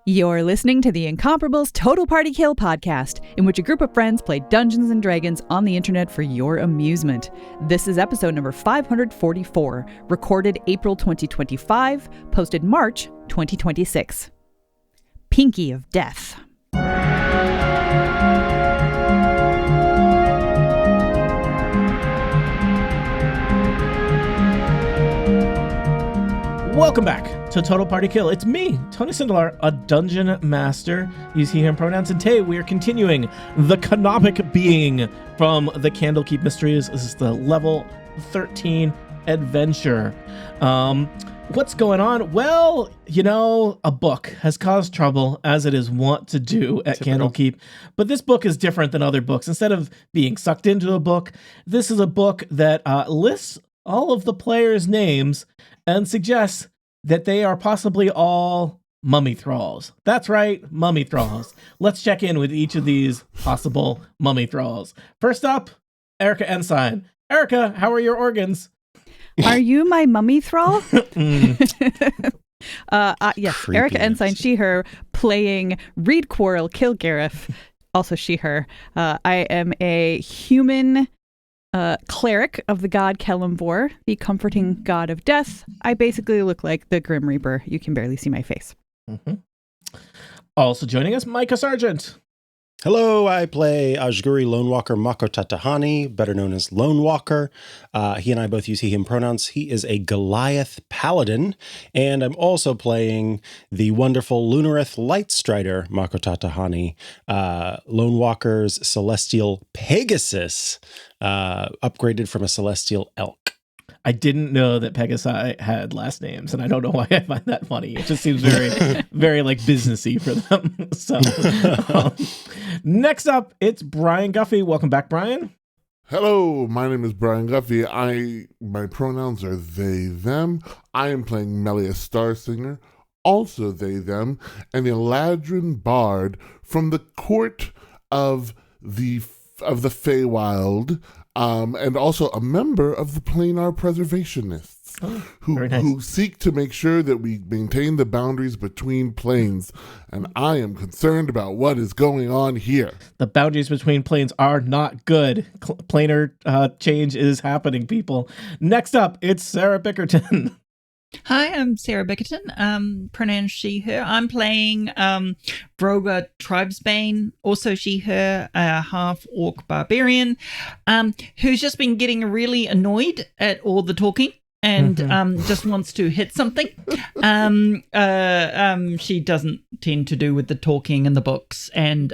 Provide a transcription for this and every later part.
You're listening to the Incomparables Total Party Kill podcast, in which a group of friends play Dungeons & Dragons on the internet for your amusement. This is episode number 544, recorded April 2025, posted March 2026. Pinky of Death. Welcome back to Total Party Kill. It's me, Tony Sindelar, a dungeon master. Use he, him pronouns. And today we are continuing the canonic being from the Candlekeep Mysteries. This is the level 13 adventure. What's going on? Well, you know, a book has caused trouble, as it is wont to do at Candlekeep. But this book is different than other books. Instead of being sucked into a book, this is a book that lists all of the players' names and suggests that they are possibly all mummy thralls. That's right, mummy thralls. Let's check in with each of these possible mummy thralls. First up, Erica Ensign. Erica, how are your organs? Are you my mummy thrall? Yes, Creepy. Erica Ensign, she, her, playing Reed Quarrel, Kill Gareth, also she, her. I am a human cleric of the god Kellamvor, the comforting god of death. I basically look like the Grim Reaper. You can barely see my face. Mm-hmm. Also joining us, Micah Sargent. Hello, I play Ajguri Lone Walker Mako Tatahani, better known as Lone Walker. He and I both use he, him pronouns. He is a Goliath paladin, and I'm also playing the wonderful Lunareth Lightstrider Mako Tatahani, Lone Walker's Celestial Pegasus, upgraded from a Celestial Elk. I didn't know that Pegasi had last names, and I don't know why I find that funny. It just seems very, very like businessy for them. So, next up, it's Brian Guffey. Welcome back, Brian. Hello, my name is Brian Guffey. My pronouns are they, them. I am playing Melius Starsinger, also they, them, an Eladrin bard from the court of the Feywild, and also a member of the Planar Preservationists, who seek to make sure that we maintain the boundaries between planes. And I am concerned about what is going on here. The boundaries between planes are not good. Planar change is happening, people. Next up, it's Sarah Bickerton. Hi, I'm Sarah Bickerton, pronouns she, her. I'm playing Broga Tribesbane, also she, her, a half-orc barbarian, who's just been getting really annoyed at all the talking and just wants to hit something. She doesn't tend to do with the talking in the books and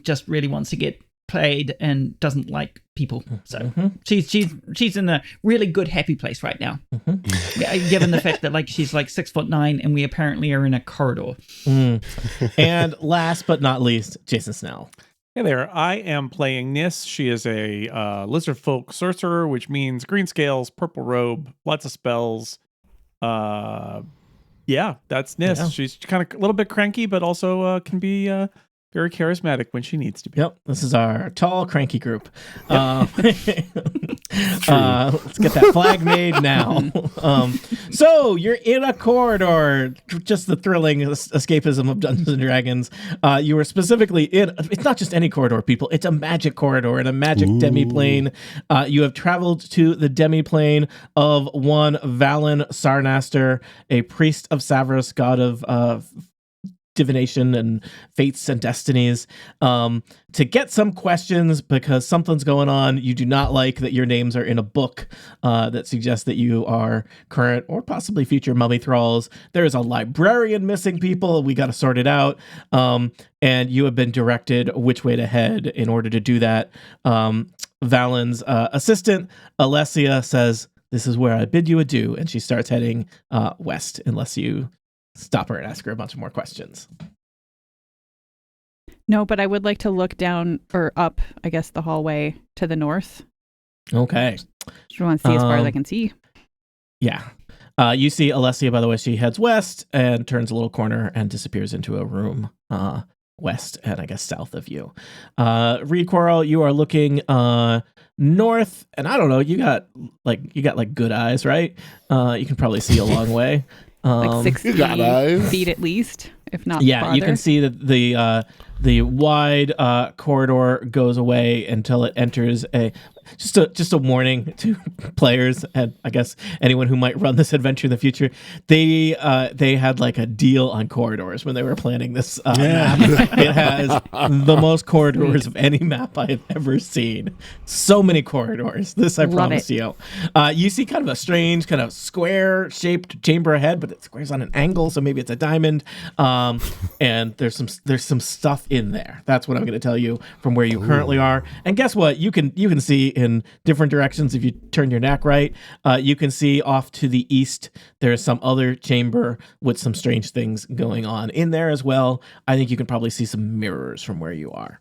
just really wants to get played and doesn't like people, so she's in a really good happy place right now, given the fact that like she's like 6'9" and we apparently are in a corridor. And last but not least, Jason Snell. Hey there, I am playing Nis. She is a lizard folk sorcerer, which means green scales, purple robe, lots of spells. Yeah, that's Nis. Yeah. She's kind of a little bit cranky, but also can be very charismatic when she needs to be. Yep, this is our tall, cranky group. Let's get that flag made now. So you're in a corridor, just the thrilling escapism of Dungeons and Dragons. You were specifically in, it's not just any corridor, people. It's a magic corridor and a magic demi-plane. You have traveled to the demi-plane of one Valen Sarnaster, a priest of Savras, god of divination and fates and destinies, to get some questions because something's going on. You do not like that your names are in a book that suggests that you are current or possibly future mummy thralls. There is a librarian missing, people. We got to sort it out. And you have been directed which way to head in order to do that. Valen's assistant, Alessia, says, "This is where I bid you adieu." And she starts heading west unless you stop her and ask her a bunch of more questions. No, but I would like to look down or up, I guess, the hallway to the north. Okay. Just want to see as far as I can see. Yeah. You see Alessia, by the way, she heads west and turns a little corner and disappears into a room west and I guess south of you. Reed Quarrel, you are looking north, and I don't know, you got like good eyes, right? You can probably see a long way. Like 60 You got eyes. feet at least, if not Yeah, farther. you can see that the wide corridor goes away until it enters just a warning to players and I guess anyone who might run this adventure in the future. They had like a deal on corridors when they were planning this map. It has the most corridors of any map I have ever seen. So many corridors. This I Love promise it. you. You see kind of a strange kind of square shaped chamber ahead, but it squares on an angle, so maybe it's a diamond. And there's some stuff in there. That's what I'm going to tell you from where you currently are. And guess what? You can see in different directions if you turn your neck right. You can see off to the east there's some other chamber with some strange things going on in there as well. I think you can probably see some mirrors from where you are.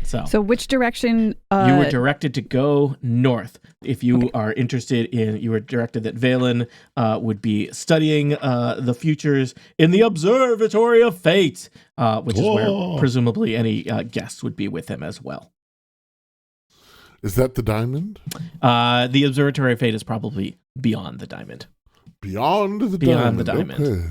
So which direction? you were directed to go north. If you are interested you were directed that Valen would be studying the futures in the Observatory of Fate, which is where presumably any guests would be with him as well. Is that the diamond? The Observatory of Fate is probably beyond the diamond. Beyond the Beyond diamond. the diamond. Okay.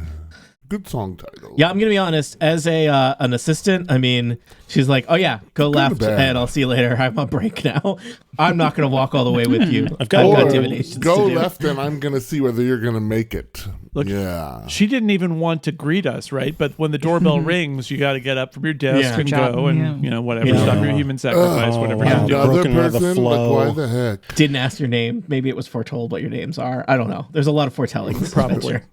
Good song title. Yeah, I'm gonna be honest. As an assistant, I mean, she's like, "Oh yeah, go left, bad. and I'll see you later. I'm on break now. I'm not gonna walk all the way with you. I've got- got Or divinations go to do." left and I'm going to see whether you're going to make it. Look, yeah. She didn't even want to greet us, right? But when the doorbell rings, you got to get up from your desk Yeah. and Good job. go and, Yeah. you know, whatever. Yeah. Stop your human sacrifice, whatever you wow. have to do. Another Broken out of the person? flow. Like, why the heck? Didn't ask your name. Maybe it was foretold what your names are. I don't know. There's a lot of foretelling. in this adventure.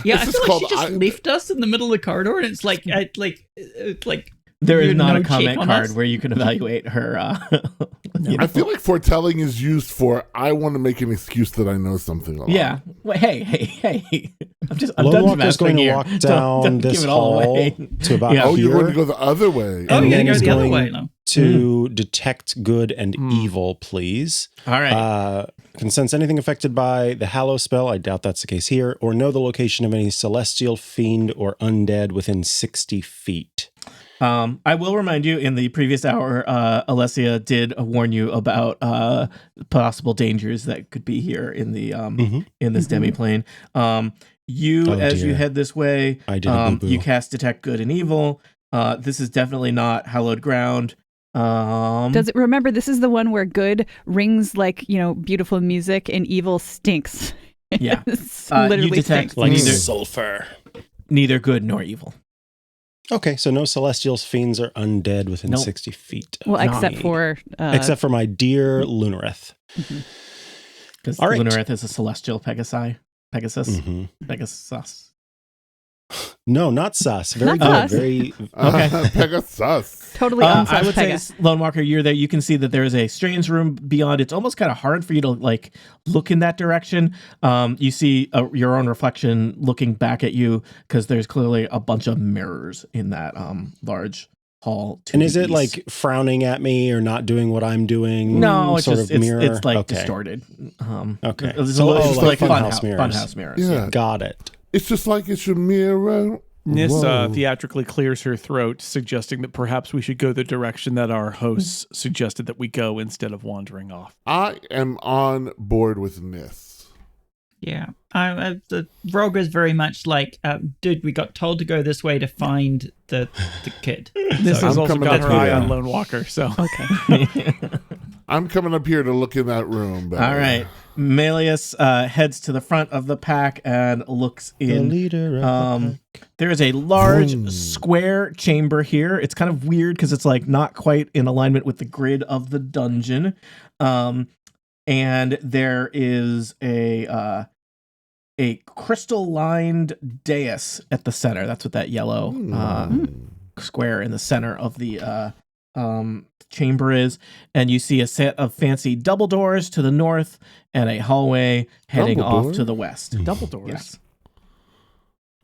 Yeah, I This is feel like called she just left us in the middle of the corridor, and it's like, There is you not no a comment check on card us? where you can evaluate her. I feel like foretelling is used for, I want to make an excuse that I know something a lot. Yeah. Well, hey. I'm Lone done Walker's going to here. walk Don't down give this it all hall away. to about Yeah. Oh, here. you're going to go the other way. oh, And you're then gonna go he's the other going way now. to detect good and evil, please. All right. Can sense anything affected by the Hallow spell. I doubt that's the case here. Or know the location of any celestial fiend or undead within 60 feet. I will remind you, in the previous hour, Alessia did warn you about possible dangers that could be here in the in this demi-plane. You dear. head this way, I did a boo-boo. you cast Detect Good and Evil. This is definitely not hallowed ground. Does it remember this is the one where good rings like, beautiful music and evil stinks. Yeah. It's You literally detect stinks. Like neither, sulfur. neither good nor evil. Okay, so no celestials, fiends, or undead within Nope. 60 feet. of Well, except me. for Except for my dear Lunareth. Because All right. Lunareth is a celestial Pegasus. Mhm. Pegasus. No, not sus. Very Not good. sus. Very. Okay. Pegasus. totally I unsus would say, Pega. Lone Walker, you're there. You can see that there is a strange room beyond. It's almost kind of hard for you to look in that direction. You see your own reflection looking back at you because there's clearly a bunch of mirrors in that large hall. To And the is it east. like frowning at me or not doing what I'm doing? No, it's sort just of mirror. it's like Okay. distorted. Okay. It's So, it's like funhouse mirrors. funhouse mirrors. Yeah. Got it. It's just like it's a mirror. Nis Whoa. theatrically clears her throat, suggesting that perhaps we should go the direction that our hosts suggested that we go instead of wandering off. I am on board with Nis. Yeah, the Rogue is very much like, dude, we got told to go this way to find the kid. This I'm has also coming got up her eye here. on Lone Walker, so Okay. I'm coming up here to look in that room. But All right. Melius heads to the front of the pack and looks The in. leader of the pack. There is a large Vroom. square chamber here. It's kind of weird because it's like not quite in alignment with the grid of the dungeon. And there is a crystal lined dais at the center. That's what that yellow square in the center of the chamber is. And you see a set of fancy double doors to the north and a hallway heading Double off doors? to the west. double doors. Yes.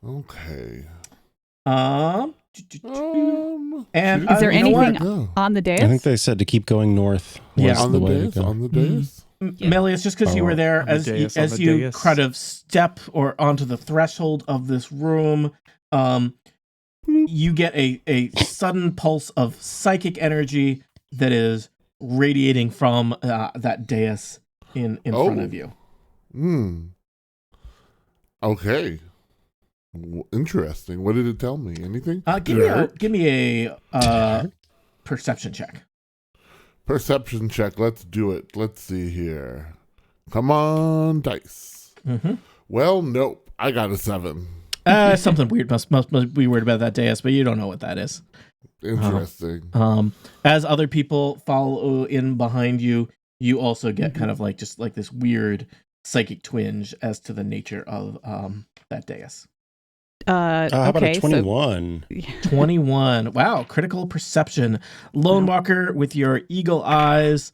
Okay. And Is there you know what? anything Go. on the dais? I think they said to keep going north. Yeah. was On the the way to dais? go. On the dais? Melius, just because you were there, On the as dais, on as the you dais. kind of step or onto the threshold of this room, you get a sudden pulse of psychic energy that is radiating from that dais in front of you. Okay. Interesting. What did it tell me? Anything? Give me a perception check. Perception check. Let's do it. Let's see here. Come on, dice. Mm-hmm. Well, nope. I got a 7. Something weird must be weird about that dais, but you don't know what that is. Interesting. As other people follow in behind you, you also get kind of like just like this weird psychic twinge as to the nature of that dais. How about a 21? 21. Wow, critical perception. Lone Walker, with your eagle eyes,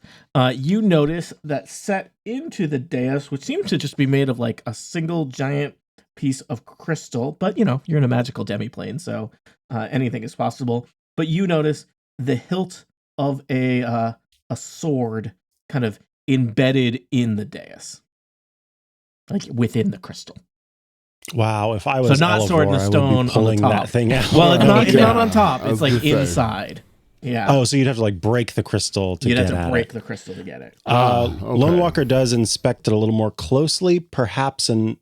you notice that set into the dais, which seems to just be made of like a single giant piece of crystal, but you're in a magical demi-plane, so anything is possible. But you notice the hilt of a sword kind of embedded in the dais, like within the crystal. Wow, if I was not Elevor, sword in the stone I would be pulling on the top. that thing out. Well, it's not on top. I It's was like gonna say. inside. Yeah. Oh, so you'd have to like break the crystal to You'd get have at to break it. the crystal to get it. Okay. Lone Walker does inspect it a little more closely, perhaps an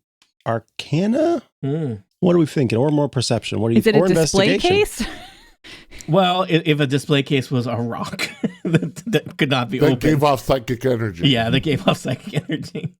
Arcana? What are we thinking? Or more perception? What do you? Is it or a display investigation? case? Well, if a display case was a rock that could not be That opened. gave off psychic energy. Yeah, that gave off psychic energy.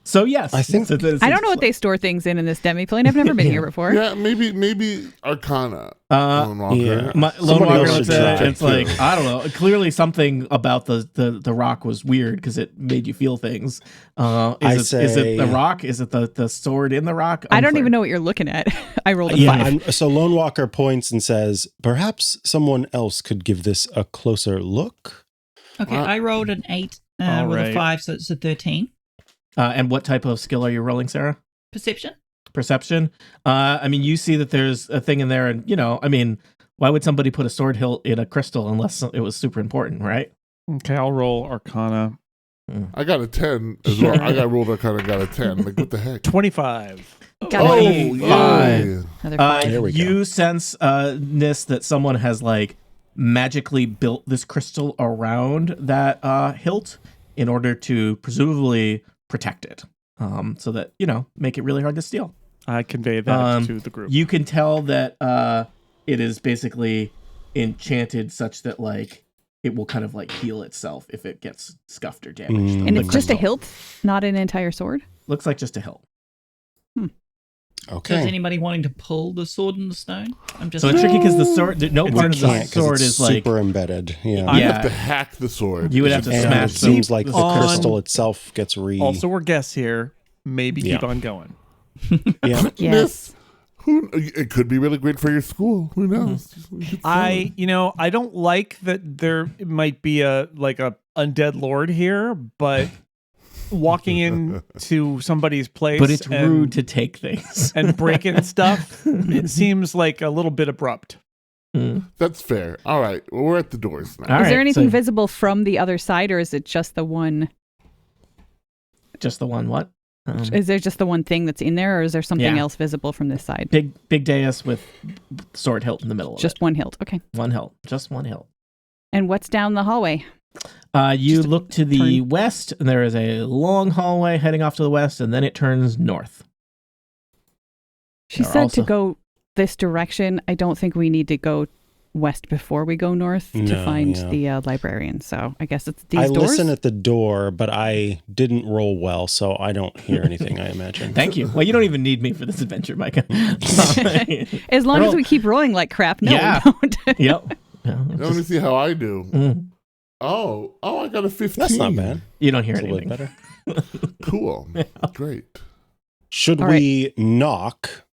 So yes, I think- I don't know what they store things in this demi-plane. I've never been here before. Yeah, maybe Arcana. Yeah. Lone Walker. Lone Somebody Walker else looks should at it. try. It's like, I don't know. Clearly, something about the rock was weird because it made you feel things. Is it the rock? Is it the sword in the rock? I don't even know what you're looking at. I rolled a Yeah, 5. so Lone Walker points and says, perhaps someone else could give this a closer look. Okay, I rolled an 8 All with right. a 5, so it's a 13. And what type of skill are you rolling, Sarah? Perception? Perception. I mean, you see that there's a thing in there, and I mean, why would somebody put a sword hilt in a crystal unless it was super important, right? Okay, I'll roll Arcana. I got a 10 as well. I got rolled Arcana, got a 10. Like, what the heck? 25. Got Oh, it. yay. Another 5. There we go. You sense Nis that someone has like magically built this crystal around that hilt in order to presumably protect it, so that make it really hard to steal. I convey that to the group. You can tell that it is basically enchanted such that like it will kind of like heal itself if it gets scuffed or damaged. And The it's just a crystal. hilt, not an entire sword? Looks like just a hilt. So is Okay. anybody wanting to pull the sword in the stone? I'm just So it's tricky because the sword, no part of the Can't, 'cause sword it's is like super embedded. Yeah. I Yeah. have to hack the sword. You would have to And smash it seems the- like the on- crystal itself gets Also, we're guests here. Maybe keep Yeah. on going. Yeah. Yes. It could be really great for your school. Who knows? We could sell it. I don't like that there might be a undead lord here, but walking into somebody's place, but it's and, rude to take things. and breaking stuff. It seems like a little bit abrupt. That's fair. All right. Well, we're at the doors now. All Is there right, anything so- visible from the other side, or is it just the one? Just the one what? Is there just the one thing that's in there, or is there something Yeah. else visible from this side? Big dais with sword hilt in the middle of Just it. one hilt. Okay. One hilt. Just one hilt. And what's down the hallway? You Just a look to the turn. west, and there is a long hallway heading off to the west, and then it turns north. She There are said to also- go this direction. I don't think we need to go west before we go north to No, find yeah. the librarian. So I guess it's these I doors. listen at the door, but I didn't roll well, so I don't hear anything, I imagine. Thank you. Well, you don't even need me for this adventure, Micah. As long Roll. as we keep rolling like crap. No, Yeah. we don't. Yep. Let me see how I do. Mm. Oh, I got a 15. That's not bad. You don't hear It's a little anything. bit better. Cool. Great. Should All we knock,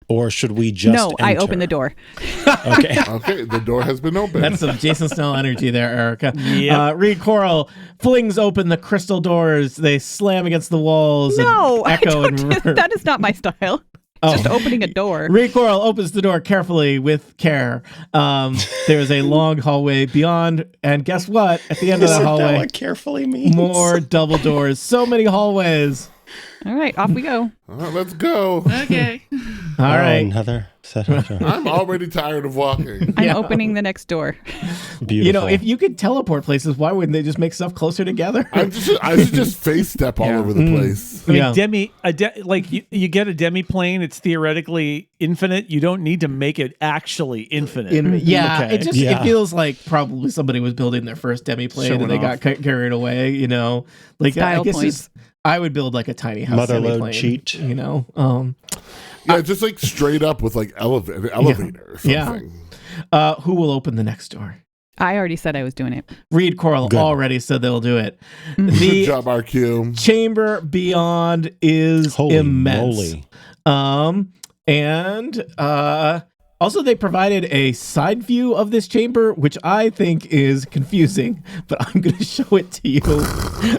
or should we just No, I enter? open the door. Okay. Okay, the door has been opened. That's some Jason Snell energy there, Erica. Yep. Reed Coral flings open the crystal doors. They slam against the walls No, and I echo don't and do- that is not my style. Oh. Just opening a door. Reed Coral opens the door carefully with care. There is a long hallway beyond, and guess what? At the end of the Isn't that hallway, what carefully means? more double doors. So many hallways. All right, off we go. All right, let's go. Okay. All right. Heather. Set up. I'm already tired of walking. I'm opening the next door. Beautiful. You know, if you could teleport places, why wouldn't they just make stuff closer together? I should just face step all over the place. I mean, you get a demi-plane, it's theoretically infinite. You don't need to make it actually infinite. Yeah, Okay. it feels like probably somebody was building their first demi-plane and they got carried away, you know? Like, Style I guess points. I would build like a tiny house Motherlode demi-plane, cheat. you know? Yeah, just like straight up with like an elevator or something. Who will open the next door? I already said I was doing it. Reed Coral already said they'll do it. Good The job, RQ. chamber beyond is Holy immense. moly. And also they provided a side view of this chamber, which I think is confusing, but I'm going to show it to you.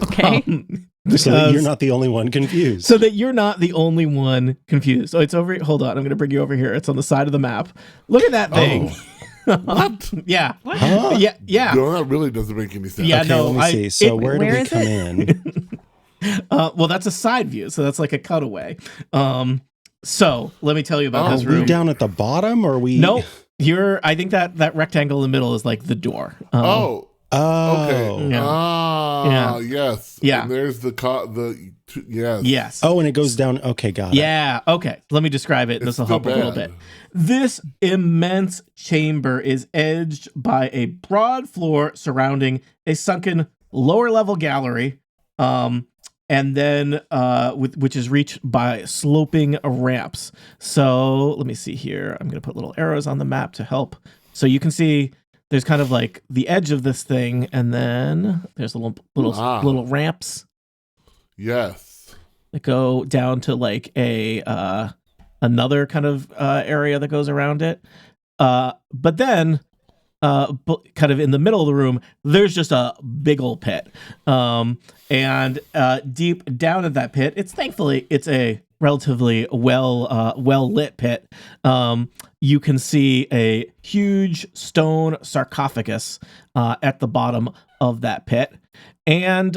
Okay. So that you're not the only one confused. So that you're not the only one confused. So it's over. Hold on, I'm going to bring you over here. It's on the side of the map. Look at that thing. What? Yeah. Huh? Yeah. No, that really doesn't make any sense. Yeah, Okay, no, let me see. So where do where we is come it? in? well, that's a side view, so that's like a cutaway. So let me tell you about Are this we room. down at the bottom, or are we? Nope. I think that rectangle in the middle is like the door. Oh, Oh. okay. Yeah. Ah, yes. Yeah. And there's yes. Yes. Oh, and it goes down. Okay, got it. Yeah. Okay. Let me describe it. This will It's help a little bad. bit. This immense chamber is edged by a broad floor surrounding a sunken lower level gallery, and then which is reached by sloping ramps. So let me see here. I'm going to put little arrows on the map to help. So you can see there's kind of like the edge of this thing, and then there's little ramps Yes. that go down to like a another kind of area that goes around it. But then kind of in the middle of the room, there's just a big old pit. And deep down in that pit, it's a relatively well lit pit. You can see a huge stone sarcophagus at the bottom of that pit. And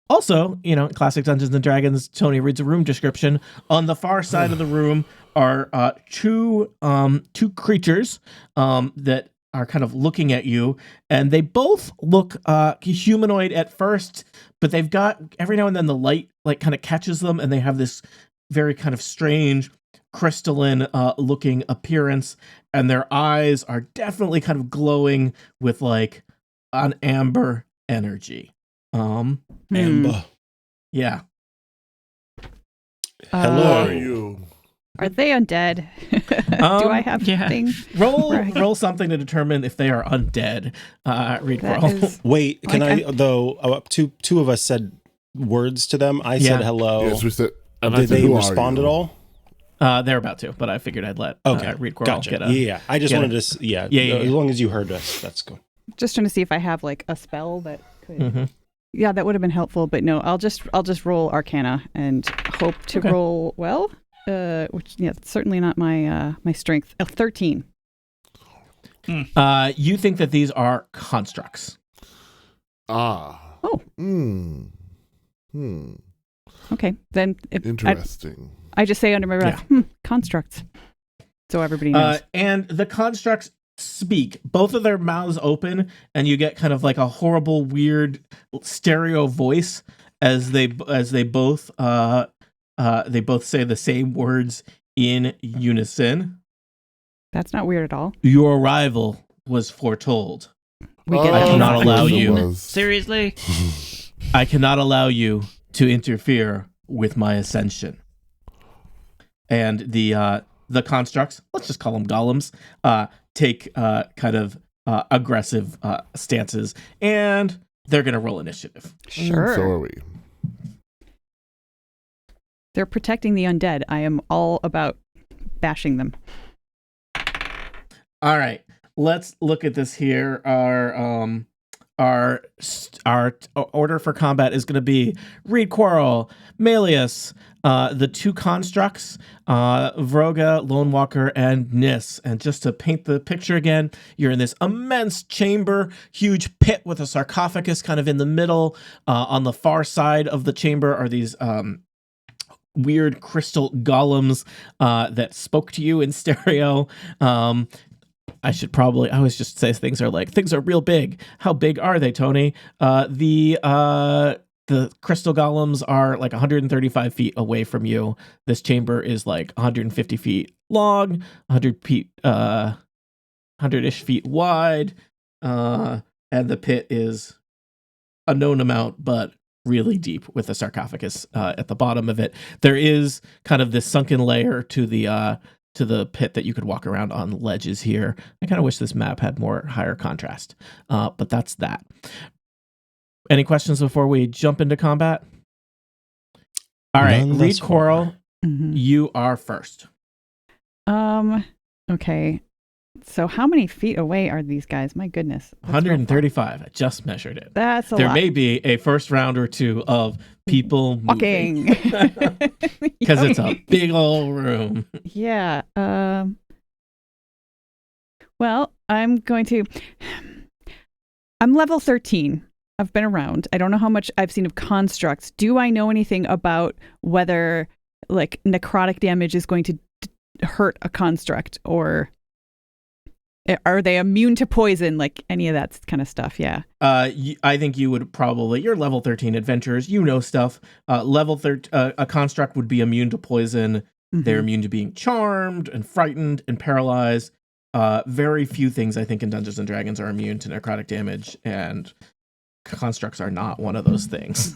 also, you know, classic Dungeons and Dragons, Tony reads a room description. On the far side of the room are two creatures that are kind of looking at you, and they both look humanoid at first, but they've got every now and then the light like kind of catches them, and they have this very kind of strange crystalline looking appearance, and their eyes are definitely kind of glowing with like an amber energy. Amber. Yeah. Hello. How are you? Are they undead? Do I have yeah. things? Roll something to determine if they are undead. Read That roll. is- Wait, can Like, I though? Two of us said words to them. I said Yeah. hello. Yes, we said. And I Did said, they "Who are respond you?" at all? They're about to, but I figured I'd let Reed Coral Gotcha. get a. Yeah, I just get wanted a- to. Yeah, Yeah. As long as you heard us, that's cool. Just trying to see if I have like a spell that could. Mhm. Yeah, that would have been helpful, but no, I'll just roll Arcana and hope to Okay. roll well. Which it's certainly not my my strength. 13. You think that these are constructs? Ah. Oh. Okay, then Interesting. I just say under my breath, constructs. So everybody knows. And the constructs speak. Both of their mouths open, and you get kind of like a horrible, weird stereo voice as they both say the same words in unison. That's not weird at all. Your arrival was foretold. We get I cannot of allow course it you. was. Seriously? I cannot allow you to interfere with my ascension. And the constructs, let's just call them golems, take kind of aggressive stances, and they're going to roll initiative. Sure. So are we. They're protecting the undead. I am all about bashing them. All right, let's look at this here. our order for combat is going to be Reed Quarrel, Melius, the two constructs, Vroga, Lone Walker, and Nis. And just to paint the picture again, you're in this immense chamber, huge pit with a sarcophagus kind of in the middle. On the far side of the chamber are these weird crystal golems that spoke to you in stereo. I always just say things are real big. How big are they, Tony? The crystal golems are like 135 feet away from you. This chamber is like 150 feet long, 100-ish feet wide. And the pit is a known amount, but really deep with a sarcophagus at the bottom of it. There is kind of this sunken layer to the pit that you could walk around on ledges here. I kind of wish this map had higher contrast, but that's that. Any questions before we jump into combat? All right, Reed Quarrel, you are first. Okay. So how many feet away are these guys? My goodness. 135. I just measured it. That's a lot. There may be a first round or two of people walking. Because it's a big old room. Yeah. Well, I'm level 13. I've been around. I don't know how much I've seen of constructs. Do I know anything about whether like necrotic damage is going to hurt a construct, or are they immune to poison, like any of that kind of stuff? Yeah. I think you would probably, you're level 13 adventurers, you know stuff. A construct would be immune to poison. Mm-hmm. They're immune to being charmed and frightened and paralyzed. Very few things I think in Dungeons and Dragons are immune to necrotic damage, and constructs are not one of those things.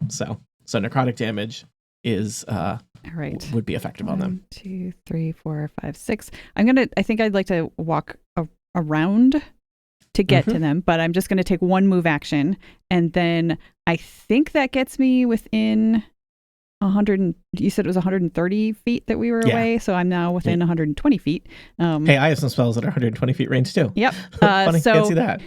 So necrotic damage is all right, would be effective on them. 2, 3, 4, 5, 6. I think I'd like to walk around to get to them, but I'm just going to take one move action, and then I think that gets me within 100. You said it was 130 feet that we were away, so I'm now within 120 feet. Hey, I have some spells that are 120 feet range too. Yep. Funny, can't see that.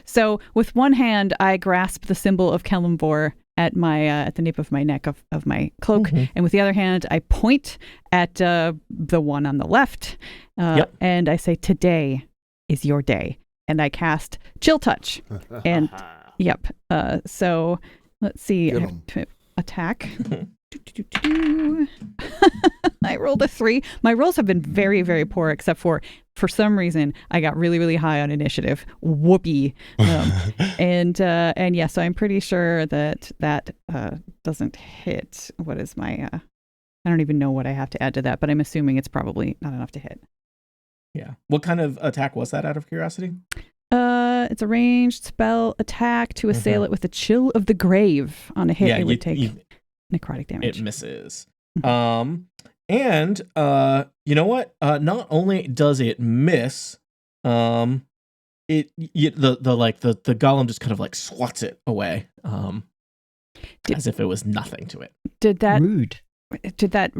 So with one hand, I grasp the symbol of Kelemvor at the nape of my neck of my cloak, and with the other hand, I point at the one on the left, and I say, "Today is your day," and I cast Chill Touch, and so let's see, I have to attack. I rolled a 3. My rolls have been very, very poor, except for some reason I got really, really high on initiative. Whoopee. And yeah, so I'm pretty sure that doesn't hit. What is my I don't even know what I have to add to that, but I'm assuming it's probably not enough to hit. Yeah. What kind of attack was that, out of curiosity? It's a ranged spell attack to assail it with a Chill of the Grave. On a hit, it would take necrotic damage. It misses. And you know what? Not only does it miss, the golem just kind of like swats it away, as if it was nothing to it. Rude. Did I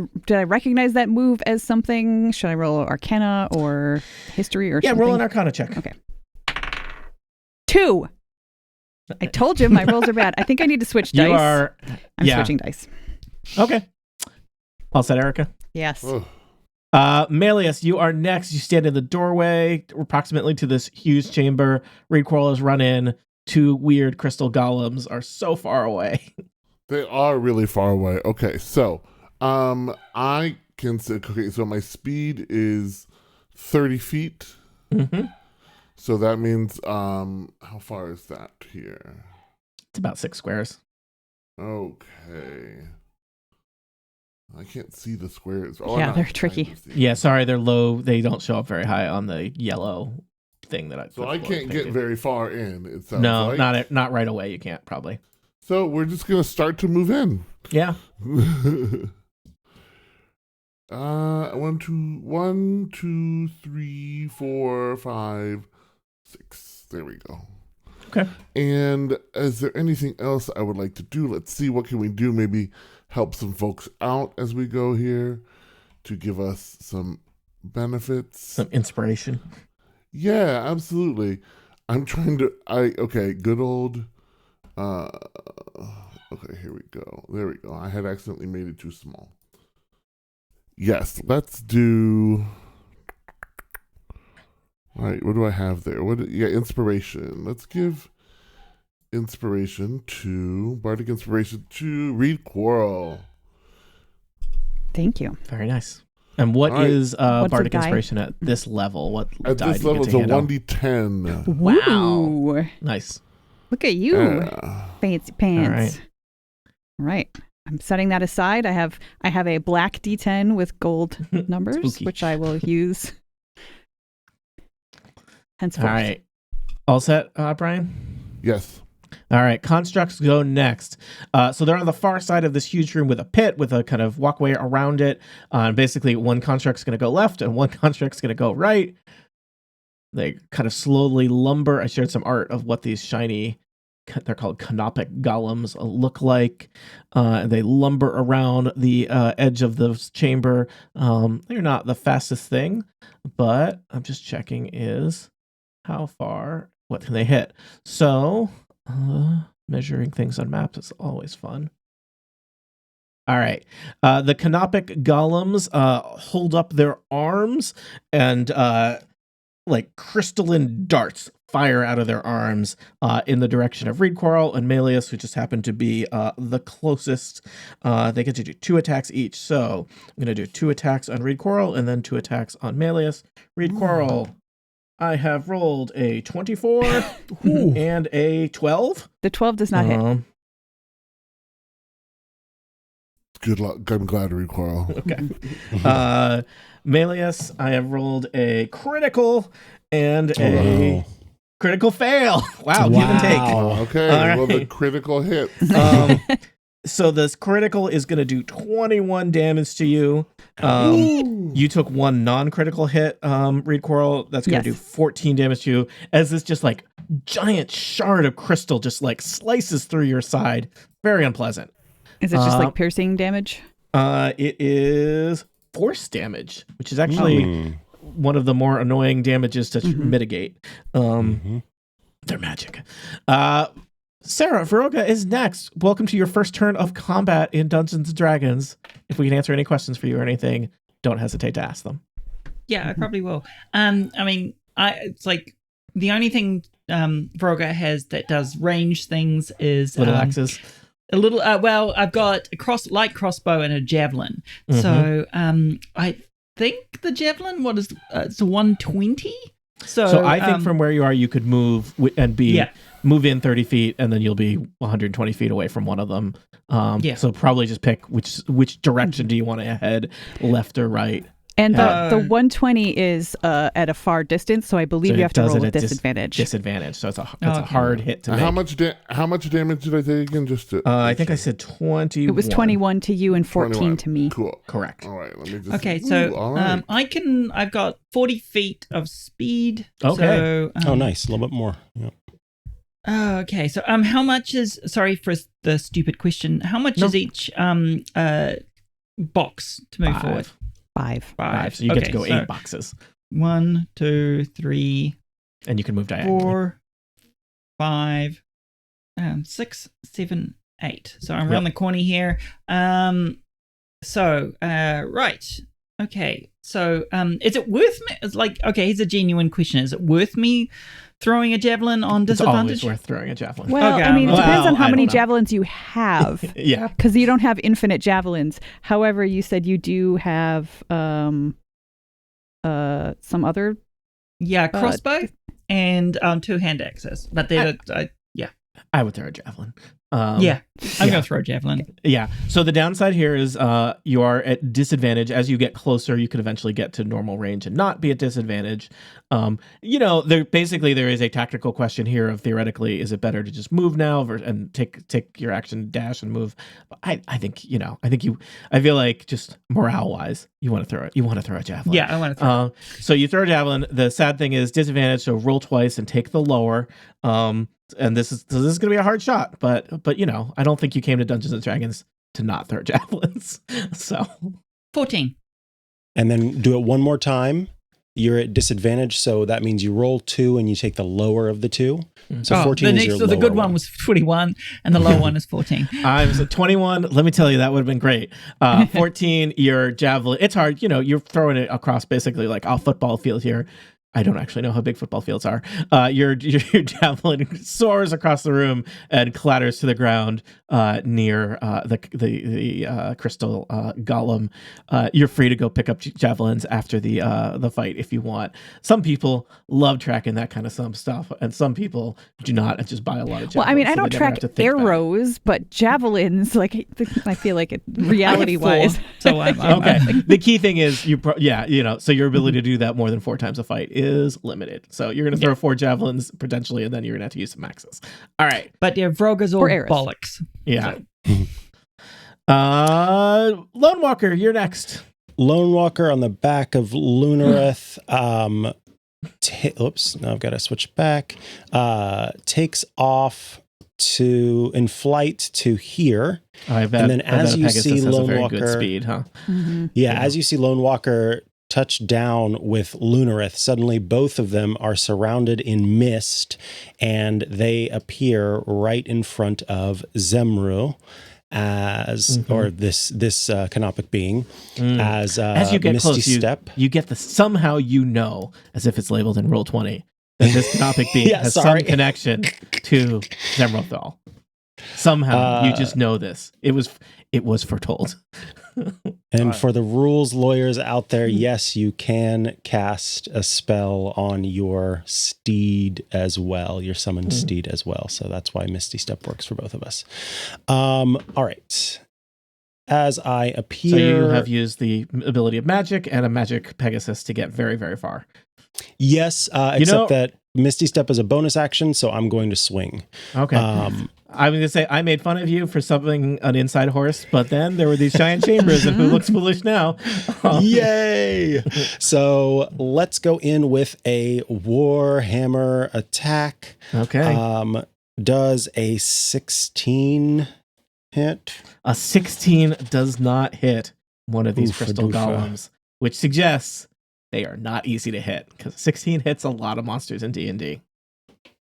recognize that move as something? Should I roll Arcana or History or something? Yeah, roll an Arcana check. Okay. 2. I told you my rolls are bad. I think I need to switch dice. I'm switching dice. Okay. All set, Erica? Yes. Melius, you are next. You stand in the doorway approximately to this huge chamber. Reed Quarrel has run in. 2 weird crystal golems are so far away. They are really far away. Okay, so I can say, so my speed is 30 feet. So that means, how far is that here? It's about 6 squares. Okay. I can't see the squares. Yeah, they're tricky. Yeah, sorry, they're low. They don't show up very high on the yellow thing that I. So I can't get very far in. It sounds no, like. not right away. You can't probably. So we're just gonna start to move in. Yeah. 1, 2, 3, 4, 5, 6. There we go. Okay. And is there anything else I would like to do? Let's see. What can we do? Maybe help some folks out as we go here to give us some benefits. Some inspiration. Yeah, absolutely. I'm trying to. Okay. Good old. Okay. Here we go. There we go. I had accidentally made it too small. Yes. Let's do. All right. What do I have there? Inspiration. Let's give bardic inspiration to Reed Quarrel. Thank you. Very nice. And what All right. is What's bardic the die? inspiration at this level? What At die this do you level, get it's to a handle? 1d10. Wow. Ooh. Nice. Look at you, fancy pants. All right. Right. I'm setting that aside. I have a black D10 with gold numbers, Spooky. which I will use henceforth. All right. All set, Brian? Yes. All right, constructs go next. So they're on the far side of this huge room with a pit with a kind of walkway around it. And basically, one construct's going to go left and one construct's going to go right. They kind of slowly lumber. I shared some art of what these shiny, they're called canopic golems, look like. They lumber around the edge of the chamber. They're not the fastest thing, but I'm just checking is how far, what can they hit? So... measuring things on maps is always fun. All right. The canopic golems hold up their arms and like crystalline darts fire out of their arms in the direction of Reed Quarrel and Malleus, who just happen to be the closest. They get to do 2 attacks each. So I'm going to do 2 attacks on Reed Quarrel and then 2 attacks on Malleus. Reed Quarrel, I have rolled a 24 and a 12. The 12 does not hit. Good luck. I'm glad to Quarrel. Okay. Malleus, I have rolled a critical and a critical fail. Wow, give and take. Okay, All well, the right. critical hit. So this critical is going to do 21 damage to you. You took 1 non-critical hit, Reed Quarrel. That's going to do 14 damage to you as this just like giant shard of crystal just like slices through your side. Very unpleasant. Is it just like piercing damage? It is force damage, which is actually one of the more annoying damages to mitigate. They're magic. Sarah, Veroga is next. Welcome to your first turn of combat in Dungeons & Dragons. If we can answer any questions for you or anything, don't hesitate to ask them. Yeah, I probably will. I mean, it's like the only thing Veroga has that does range things is Little axes. A little. Well, I've got a light crossbow and a javelin. So I think the javelin, what is it's a 120. So I think from where you are, you could move and be move in 30 feet, and then you'll be 120 feet away from one of them. So probably just pick which direction do you want to head, left or right. And the 120 is at a far distance, so I believe you have to roll with disadvantage. Disadvantage, so it's a hard hit to make. How much damage did I take again? Just to, I think I said 21. It was 21 to you and 14 21. to me. Cool. Correct. All right. Let me just. Okay, so all right. I've got 40 feet of speed. Okay. So, nice. A little bit more. Yep. Okay, so how much is? Sorry for the stupid question. How much is each box to move forward? 5. 5. So you get to go 8 boxes. 1, 2, 3, and you can move diagonally. 4, 5, 6, 7, 8. So I'm around the corner here. Right. Okay. So is it worth me? It's like, okay, here's a genuine question. Is it worth me throwing a javelin on disadvantage? It's always worth throwing a javelin. Well, Okay, I mean, it depends on how many know. javelins you have. Yeah. Because you don't have infinite javelins. However, you said you do have some other... Yeah, crossbow and 2 hand axes. But they're... I would throw a javelin. I'm going to throw a javelin. Yeah. So the downside here is you are at disadvantage. As you get closer, you could eventually get to normal range and not be at disadvantage. There is a tactical question here of theoretically, is it better to just move now and take your action dash and move? But I feel like just morale wise, you want to throw a javelin. Yeah, I want to throw. So you throw a javelin. The sad thing is disadvantage. So roll twice and take the lower. And this is going to be a hard shot, but I don't think you came to Dungeons and Dragons to not throw javelins. So 14. And then do it one more time. you're at disadvantage, so that means you roll 2 and you take the lower of the 2. So 14 the is next, your so the lower good one was 21, and the low one is 14. I'm 21. Let me tell you, that would have been great. 14, your javelin. It's hard. You're throwing it across basically like a football field here. I don't actually know how big football fields are. Your javelin soars across the room and clatters to the ground near the crystal golem. You're free to go pick up javelins after the fight if you want. Some people love tracking that kind of stuff, and some people do not and just buy a lot of javelins. Well, I mean, I so don't they never track have to think about it. arrows, but javelins, like, I feel like it, reality-wise. So I'm Okay. The key thing is so your ability to do that more than 4 times a fight is limited. So you're going to throw 4 javelins potentially, and then you're going to have to use some maxes. All right. But yeah, Vroga's all Or arrows. bollocks. Yeah. Lone Walker, you're next. Lone Walker on the back of Lunareth. Oops, now I've got to switch back. Takes off in flight to here. I bet, and then as you Pegasus see has a Lone very Walker, good speed, huh? as you see Lone Walker touch down with Lunareth, suddenly both of them are surrounded in mist, and they appear right in front of Zemru or this canopic being as you get Misty close, Step. you get the somehow as if it's labeled in Roll20 that this canopic being has some connection to Zemrothal. Somehow you just know this. It was foretold. And for the rules lawyers out there, yes, you can cast a spell on your steed as well, your summoned steed as well. So that's why Misty Step works for both of us. All right. As I appear... So you have used the ability of magic and a magic Pegasus to get very, very far. Yes, except that Misty Step is a bonus action, so I'm going to swing. Okay. I was going to say, I made fun of you for summoning an inside horse, but then there were these giant chambers, and who looks foolish now? Yay! So let's go in with a Warhammer attack. Okay. Does a 16 hit? A 16 does not hit one of these Oofa crystal doofa. golems, which suggests they are not easy to hit, because 16 hits a lot of monsters in D&D.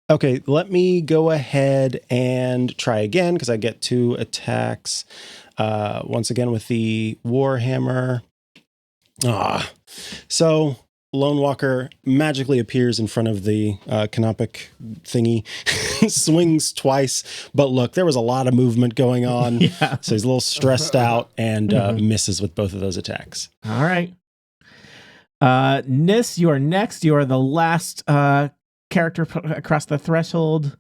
Okay, let me go ahead and try again, because I get 2 attacks. Once again with the Warhammer. So Lone Walker magically appears in front of the canopic thingy, swings twice, but look, there was a lot of movement going on, so he's a little stressed out and misses with both of those attacks. All right. Nis, you are next. You are the last character across the threshold.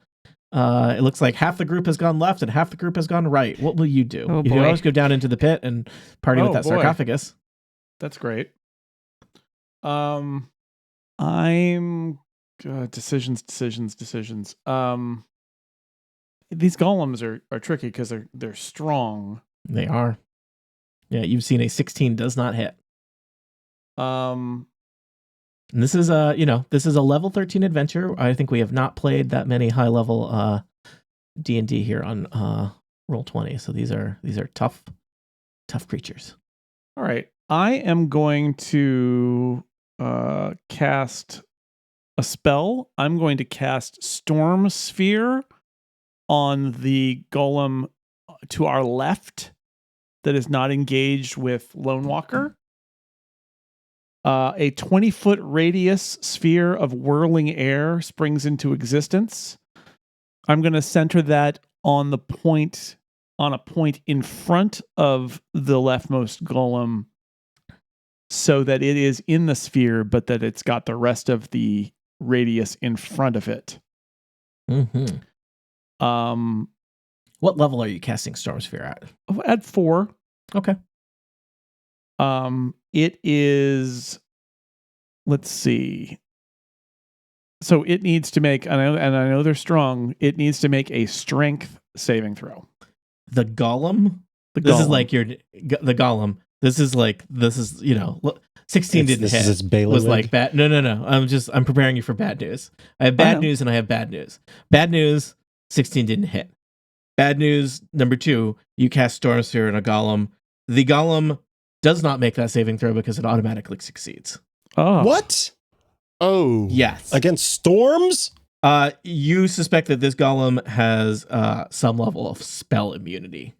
It looks like half the group has gone left and half the group has gone right. What will you do? You can always go down into the pit and party with that sarcophagus. That's great. I'm decisions. These golems are tricky because they're strong. They are. Yeah, you've seen a 16 does not hit. And this is a level 13 adventure. I think we have not played that many high level D&D here on Roll20. So these are tough creatures. All right. I am going to cast a spell. I'm going to cast Storm Sphere on the golem to our left that is not engaged with Lone Walker. A 20-foot radius sphere of whirling air springs into existence. I'm going to center that on a point in front of the leftmost golem so that it is in the sphere, but that it's got the rest of the radius in front of it. Mm-hmm. What level are you casting Storm Sphere at? At 4. Okay. It is, let's see. So it needs to make, and I know they're strong, it needs to make a strength saving throw. The golem? This is like the golem. This is 16 didn't hit. Was like bad. No. I'm preparing you for bad news. I have bad news and I have bad news. Bad news, 16 didn't hit. Bad news, number 2, you cast Storm Sphere on a golem. The golem does not make that saving throw because it automatically succeeds. Oh. What? Oh. Yes. Against storms? You suspect that this golem has some level of spell immunity.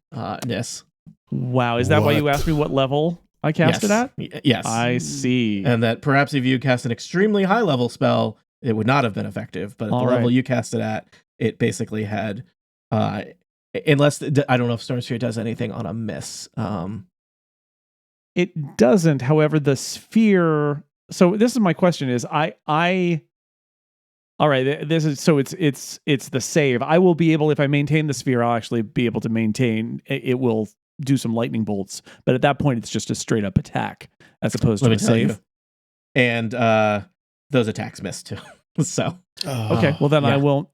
Nis. Wow, is that why you What? asked me what level I cast it at? Yes. I see. And that perhaps if you cast an extremely high level spell, it would not have been effective. But at the level you cast it at, it basically had, unless I don't know if Storm Sphere does anything on a miss. It doesn't. However, the sphere. So this is my question: is all right, this is so it's the save. I will be able, if I maintain the sphere, I'll actually be able to maintain. It will do some lightning bolts, but at that point, it's just a straight up attack as opposed to a save. And those attacks miss too. So okay, well then I won't.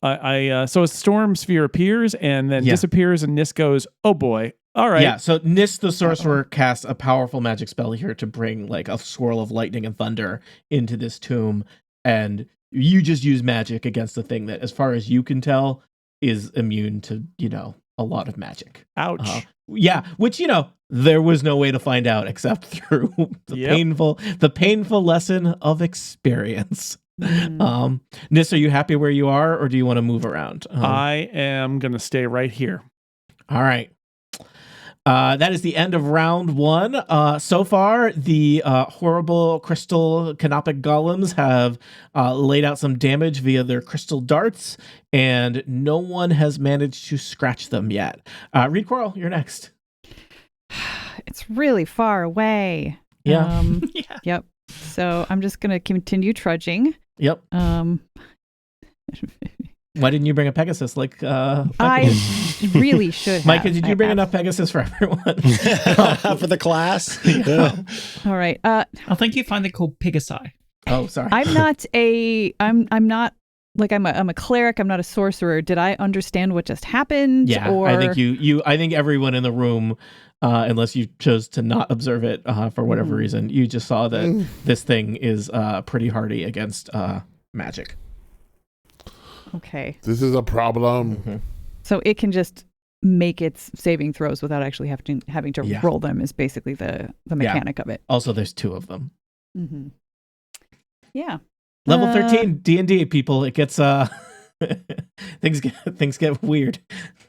So a storm sphere appears and then disappears, and Nis goes, "Oh boy." All right. Yeah, so Nis the sorcerer casts a powerful magic spell here to bring like a swirl of lightning and thunder into this tomb, and you just use magic against the thing that, as far as you can tell, is immune to, a lot of magic. Ouch. Yeah, which, there was no way to find out except through the painful lesson of experience. Nis, are you happy where you are, or do you want to move around? I am going to stay right here. All right. That is the end of round 1. So far, the horrible crystal canopic golems have laid out some damage via their crystal darts, and no one has managed to scratch them yet. Reed Quarrel, you're next. It's really far away. Yeah. Yep. So I'm just going to continue trudging. Yep. Why didn't you bring a Pegasus like I really should have. Micah, did you bring enough Pegasus for everyone? For the class? All right. I think you find they're called Pegasi. Oh, sorry. I'm not I'm a cleric. I'm not a sorcerer. Did I understand what just happened? Yeah, or... I think I think everyone in the room, unless you chose to not observe it for whatever reason, you just saw that this thing is pretty hardy against magic. Okay. This is a problem. Mm-hmm. So it can just make its saving throws without actually having to roll them is basically the mechanic of it. Also, there's 2 of them. Mm-hmm. Yeah. Level 13 D&D people. It gets things get weird.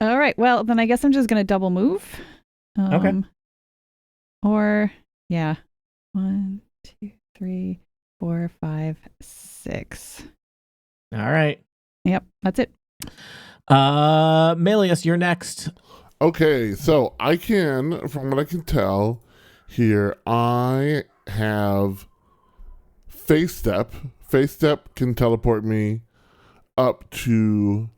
All right. Well, then I guess I'm just gonna double move. Okay. Or 1, 2, 3, 4, 5, 6. All right. Yep, that's it. Melius, you're next. Okay, so I can, from what I can tell here, I have Face Step. Face Step can teleport me up to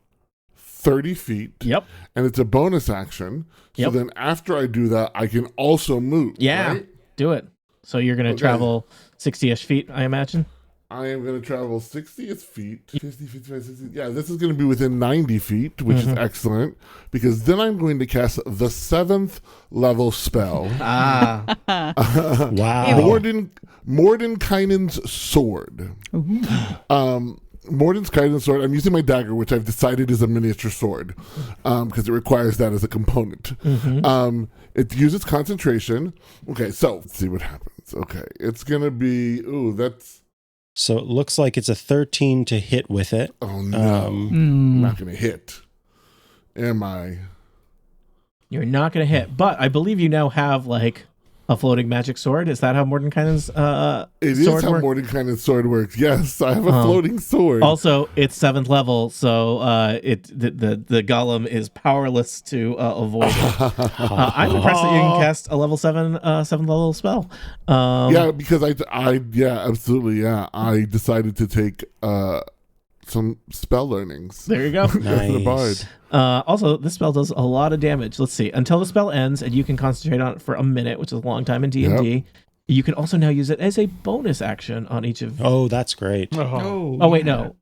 30 feet. Yep. And it's a bonus action. So then after I do that, I can also move. Yeah, right? do it. So you're going to travel 60-ish feet, I imagine? I am going to travel 60 feet, 50, 55, 60. Yeah, this is going to be within 90 feet, which is excellent, because then I'm going to cast the 7th level spell. Wow. Mordenkainen's Sword. Mordenkainen's Sword, I'm using my dagger, which I've decided is a miniature sword, because it requires that as a component. It uses concentration. Okay, so let's see what happens. Okay, it's going to be, So it looks like it's a 13 to hit with it. Oh, no. I'm not going to hit. Am I? You're not going to hit, but I believe you now have like a floating magic sword. Is that how Mordenkainen's It is sword how works? Mordenkainen's sword works. Yes, I have a floating sword. Also, it's 7th level, so the golem is powerless to avoid it. I'm impressed that you can cast a level 7th level spell. Yeah, because absolutely, I decided to take some spell learnings. There you go. For the bard. Also, this spell does a lot of damage. Let's see. Until the spell ends, and you can concentrate on it for a minute, which is a long time in D&D. Yep. You can also now use it as a bonus action on each of... Oh, that's great. Oh, wait, no.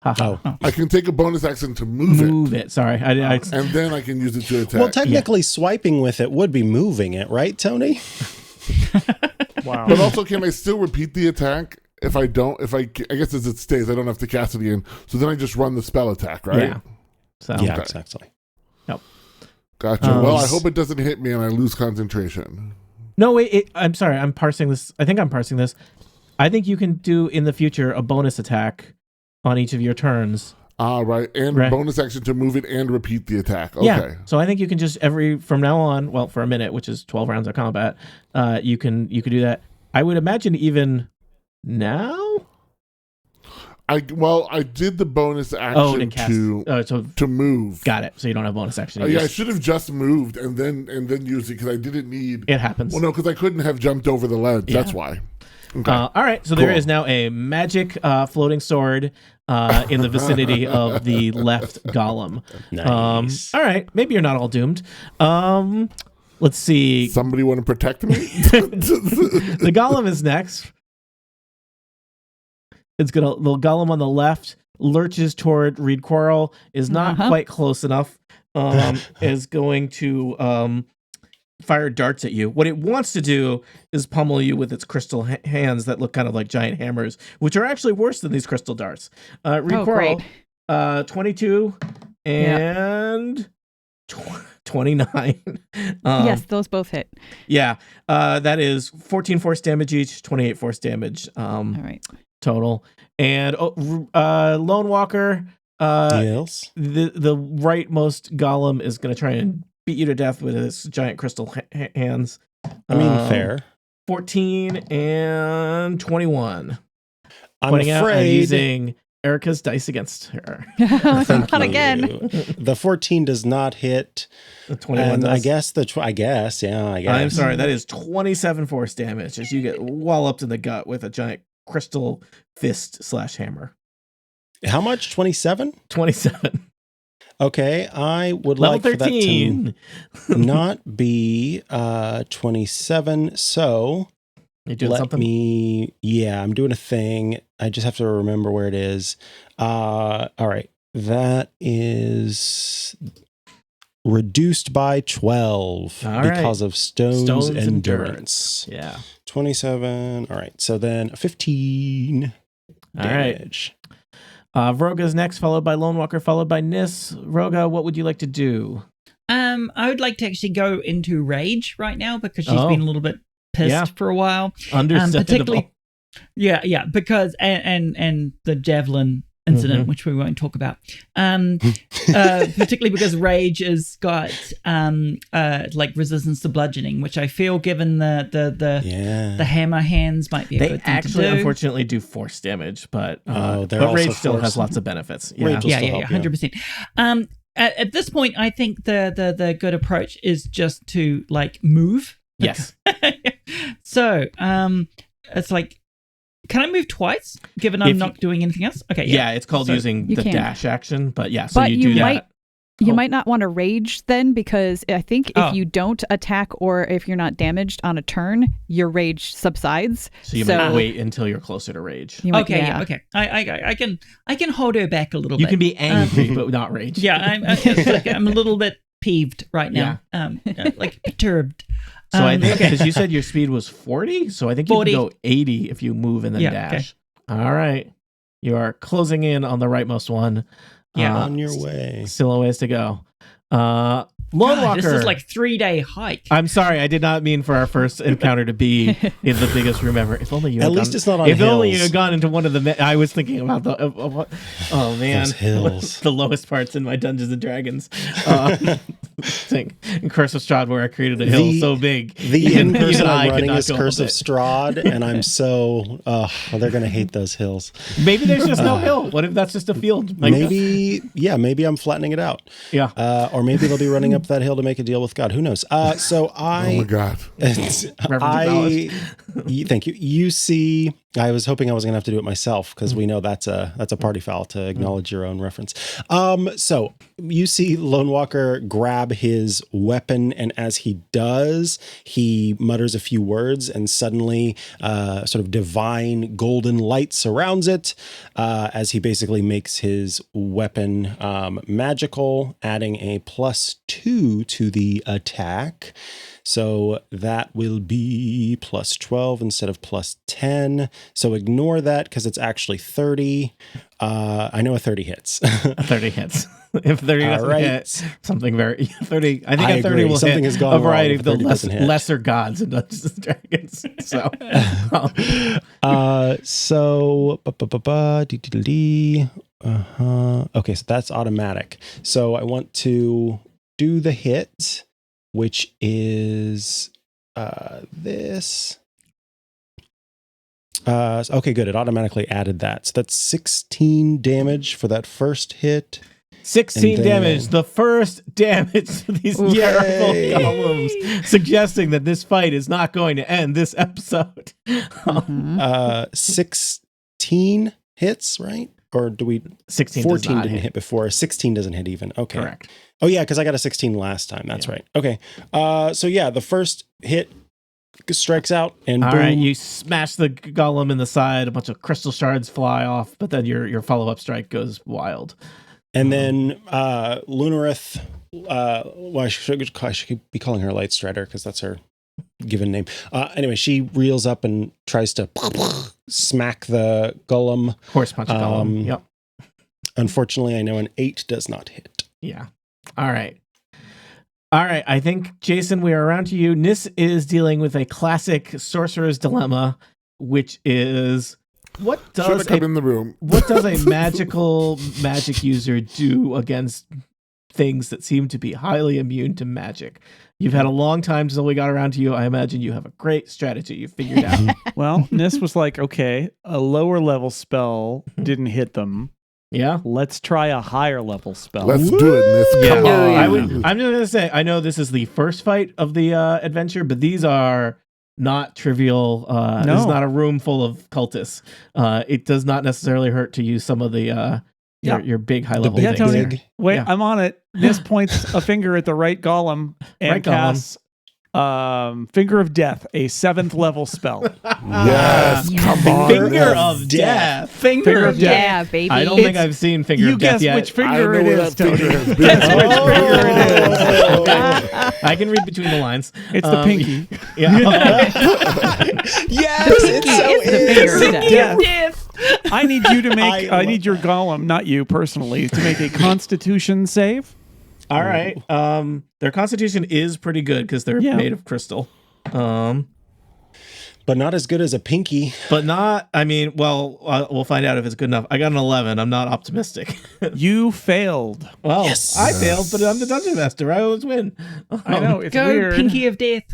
I can take a bonus action to move it. Sorry. I and then I can use it to attack. Well, technically, swiping with it would be moving it, right, Tony? Wow. But also, can I still repeat the attack? If I guess as it stays, I don't have to cast it again. So then I just run the spell attack, right? Yeah. So, Yeah, Okay. exactly. Yep. Gotcha. Well, I hope it doesn't hit me and I lose concentration. No, wait. I'm sorry. I'm parsing this. I think I'm parsing this. I think you can do in the future a bonus attack on each of your turns. Right. And Right. bonus action to move it and repeat the attack. Okay. Yeah. So I think you can just from now on, well, for a minute, which is 12 rounds of combat, you can do that. I would imagine even now. I did the bonus action to cast. to move. Got it. So you don't have bonus action. Yeah, I should have just moved and then used it because I didn't need. It happens. Well, no, because I couldn't have jumped over the ledge. Yeah. That's why. Okay. All right. So there is now a magic floating sword in the vicinity of the left golem. Nice. All right. Maybe you're not all doomed. Let's see. Somebody want to protect me? The golem is next. It's the golem on the left lurches toward Reed Quarrel, is not quite close enough, is going to fire darts at you. What it wants to do is pummel you with its crystal hands that look kind of like giant hammers, which are actually worse than these crystal darts. Reed Quarrel, 22 and 29. Yes, those both hit. Yeah, that is 14 force damage each, 28 force damage. All right. Total. And Lone Walker, Yes. the rightmost golem is going to try and beat you to death with his giant crystal hands. I mean, fair. 14 and 21. I'm Pointing out I'm afraid. using Erica's dice against her. Thank Not you. again. The 14 does not hit. The 21 And does. I guess I guess. I'm sorry, that is 27 force damage as you get walloped in the gut with a giant crystal fist / hammer. How much? 27? 27. Okay, I would Level like 13. for that to not be 27. So You doing let something? me. Yeah, I'm doing a thing. I just have to remember where it is. All right, that is reduced by 12 All right. because of Stone's Stone's endurance. Yeah. 27. All right, so then 15 All right. damage. Vroga's next, followed by Lone Walker, followed by Nis. Vroga, what would you like to do? I would like to actually go into rage right now because she's Oh. been a little bit pissed Yeah. for a while. Understandable. Particularly, yeah, because and the javelin incident, Mhm. which we won't talk about. Particularly because rage has got like resistance to bludgeoning, which I feel, given the hammer hands, might be a They good thing actually, to do. unfortunately, do force damage, but they're but also Rage still force. has lots of benefits. Yeah. Rage will Yeah, still yeah, help, 100%. At this point, I think the good approach is just to like move. Yes. So, it's like, can I move twice? Given I'm If not doing anything else. Okay. Yeah, it's called So using you the can. dash action, but yeah, so But you you do that. might- You Oh. might not want to rage then, because I think Oh. if you don't attack or if you're not damaged on a turn, your rage subsides. So you might wait until you're closer to rage. You might- Okay. Yeah. Okay. I can hold her back a little You bit. can be angry, but not rage. Yeah. I'm a little bit peeved right now. Like perturbed. So I think okay. because you said your speed was 40, so I think you 40. can go 80 if you move and then Yeah, dash. All right, you are closing in on the rightmost one. Yeah. On your way. Still a ways to go. Lone God, Walker. this is like 3-day hike. I'm sorry, I did not mean for our first encounter to be in the biggest room ever. If only you. At had least gone, it's not on If only you hills. had gone into one of the. I was thinking about the. Oh man, Those hills. the lowest parts in my Dungeons and Dragons. Thing in Curse of Strahd, where I created a hill so big. The even- in-person even I I'm could running not is go Curse up of it. Strahd, and I'm so they're gonna hate those hills. Maybe there's just no hill. What if that's just a field? Like, Maybe I'm flattening it out. Yeah. Or maybe they'll be running up that hill to make a deal with God. Who knows? So Oh my God. Thank you. You see, I was hoping I was going to have to do it myself because we know that's a party foul to acknowledge your own reference. So you see Lone Walker grab his weapon, and as he does, he mutters a few words, and suddenly sort of divine golden light surrounds it as he basically makes his weapon magical, adding a +2 to the attack. So that will be +12 instead of +10. So ignore that because it's actually 30. I know a 30 hits. 30 hits. If 30 All doesn't right. hit, something very 30. I think I a 30 agree. will Something hit has gone a variety wrong of the if 30 doesn't hit. lesser gods in Dungeons and Dragons. So, Okay, so that's automatic. So I want to do the hit, which is this. Okay, good. It automatically added that. So that's 16 damage for that first hit. 16 And damage, then- the first damage to these terrible Yay. golems, suggesting that this fight is not going to end this episode. Mhm. 16 hits, right? Or do we 16 14 does not didn't hit before. 16 doesn't hit even. Okay. Correct. Oh yeah, because I got a 16 last time. That's Yeah. right. Okay. So yeah, the first hit strikes out and All boom. right, you smash the golem in the side, a bunch of crystal shards fly off, but then your follow-up strike goes wild. And then Lunareth, well, I should be calling her Light Strider because that's her given name. Anyway, she reels up and tries to smack the golem. Horse punch a golem. Yep. Unfortunately, I know an 8 does not hit. Yeah. All right. I think, Jason, we are around to you. Nis is dealing with a classic sorcerer's dilemma, which is what Should have does come in the room. what does a magic user do against things that seem to be highly immune to magic? You've had a long time until we got around to you. I imagine you have a great strategy you figured out. Well, Nis was like, okay, a lower level spell didn't hit them. Yeah. Let's try a higher level spell. Let's do it, Nis. Come Yeah. on. I'm just gonna say, I know this is the first fight of the adventure, but these are not trivial. No. This is not a room full of cultists. It does not necessarily hurt to use some of the your big high level big things. Tony. here. Wait, Yeah. I'm on it. Nis points a finger at the right golem and Right golem. casts Finger of Death, a 7th level spell. Yes, Yeah. come on. Finger of death. Finger of Death. Yeah, baby. I don't think I've seen Finger You of Death guess yet. which I finger know it where is, that finger Tony. has been. Guess which finger it is. Okay. I can read between the lines. It's the pinky. Yeah. Yes, it so the finger of death. Death. I need you to make. I I need your golem, not you personally, to make a Constitution save. All right. Their constitution is pretty good because they're Yeah. made of crystal. But not as good as a pinky. But not. I mean, well, we'll find out if it's good enough. I got an 11. I'm not optimistic. You failed. Well, Yes. I failed, but I'm the dungeon master. I always win. I know it's Go, weird. Pinky of Death.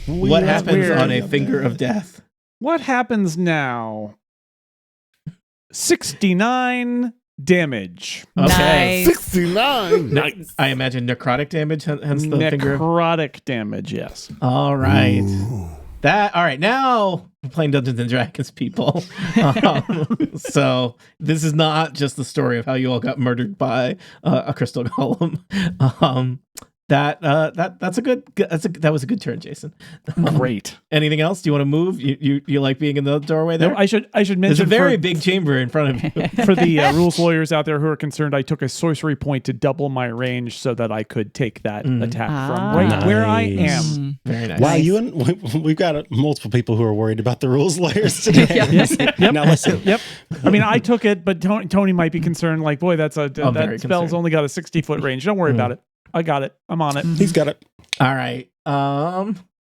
What happens weird. on a finger of death? What happens now? 69 damage. Okay. Nice. 69. Nice. I imagine necrotic damage, hence the finger. Necrotic damage, yes. All right. Ooh. All right. Now we're playing Dungeons and Dragons, people. So this is not just the story of how you all got murdered by a crystal golem. That was a good turn, Jason. Great. Anything else? Do you want to move? You like being in the doorway there? No, I should There's mention a very for, big chamber in front of you. for the rules lawyers out there who are concerned, I took a sorcery point to double my range so that I could take that attack from right where I Nice. am. Very nice. Wow, you and we've got multiple people who are worried about the rules lawyers today. Yep. Now listen. Yep. I mean, I took it, but Tony might be concerned. Like, boy, that very spell's concerned. only got a 60-foot range. Don't worry about it. I got it. I'm on it. He's got it. All right.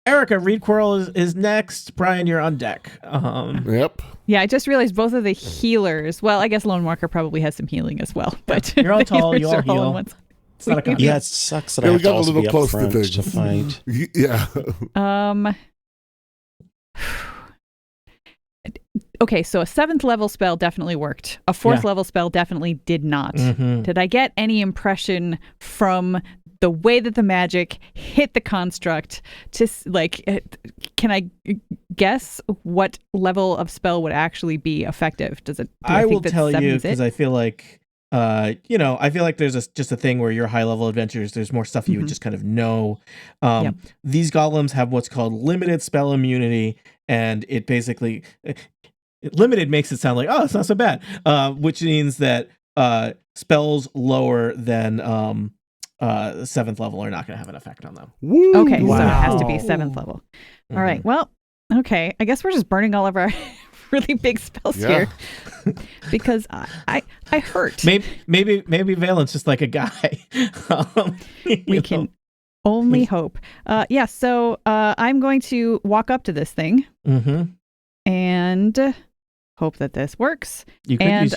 Erica, Reed Quarrel is next. Brian, you're on deck. Yep. Yeah, I just realized both of the healers. Well, I guess Lone Walker probably has some healing as well, but You're all the tall, you healers all are in heal. one side. It's not a contest. Yeah, it sucks that Yeah, I we have to got a also little be up close to front things. to fight. Yeah. Okay, so a 7th level spell definitely worked. A 4th Yeah. level spell definitely did not. Mhm. Did I get any impression from the way that the magic hit the construct? Can I guess what level of spell would actually be effective? Do I think will that tell you 7 is because it? I feel like, I feel like there's just a thing where you're high level adventurers. There's more stuff you would just kind of know. Yep. These golems have what's called limited spell immunity, and it basically limited makes it sound like, oh, it's not so bad. Which means that spells lower than 7th level are not going to have an effect on them. Woo. Okay, so it has to be Wow. 7th level. Mhm. All right. Well, okay. I guess we're just burning all of our really big spells Yeah. here because I hurt. Maybe Valen's just like a guy. We can only hope. Yeah, so I'm going to walk up to this thing and hope that this works. You could And use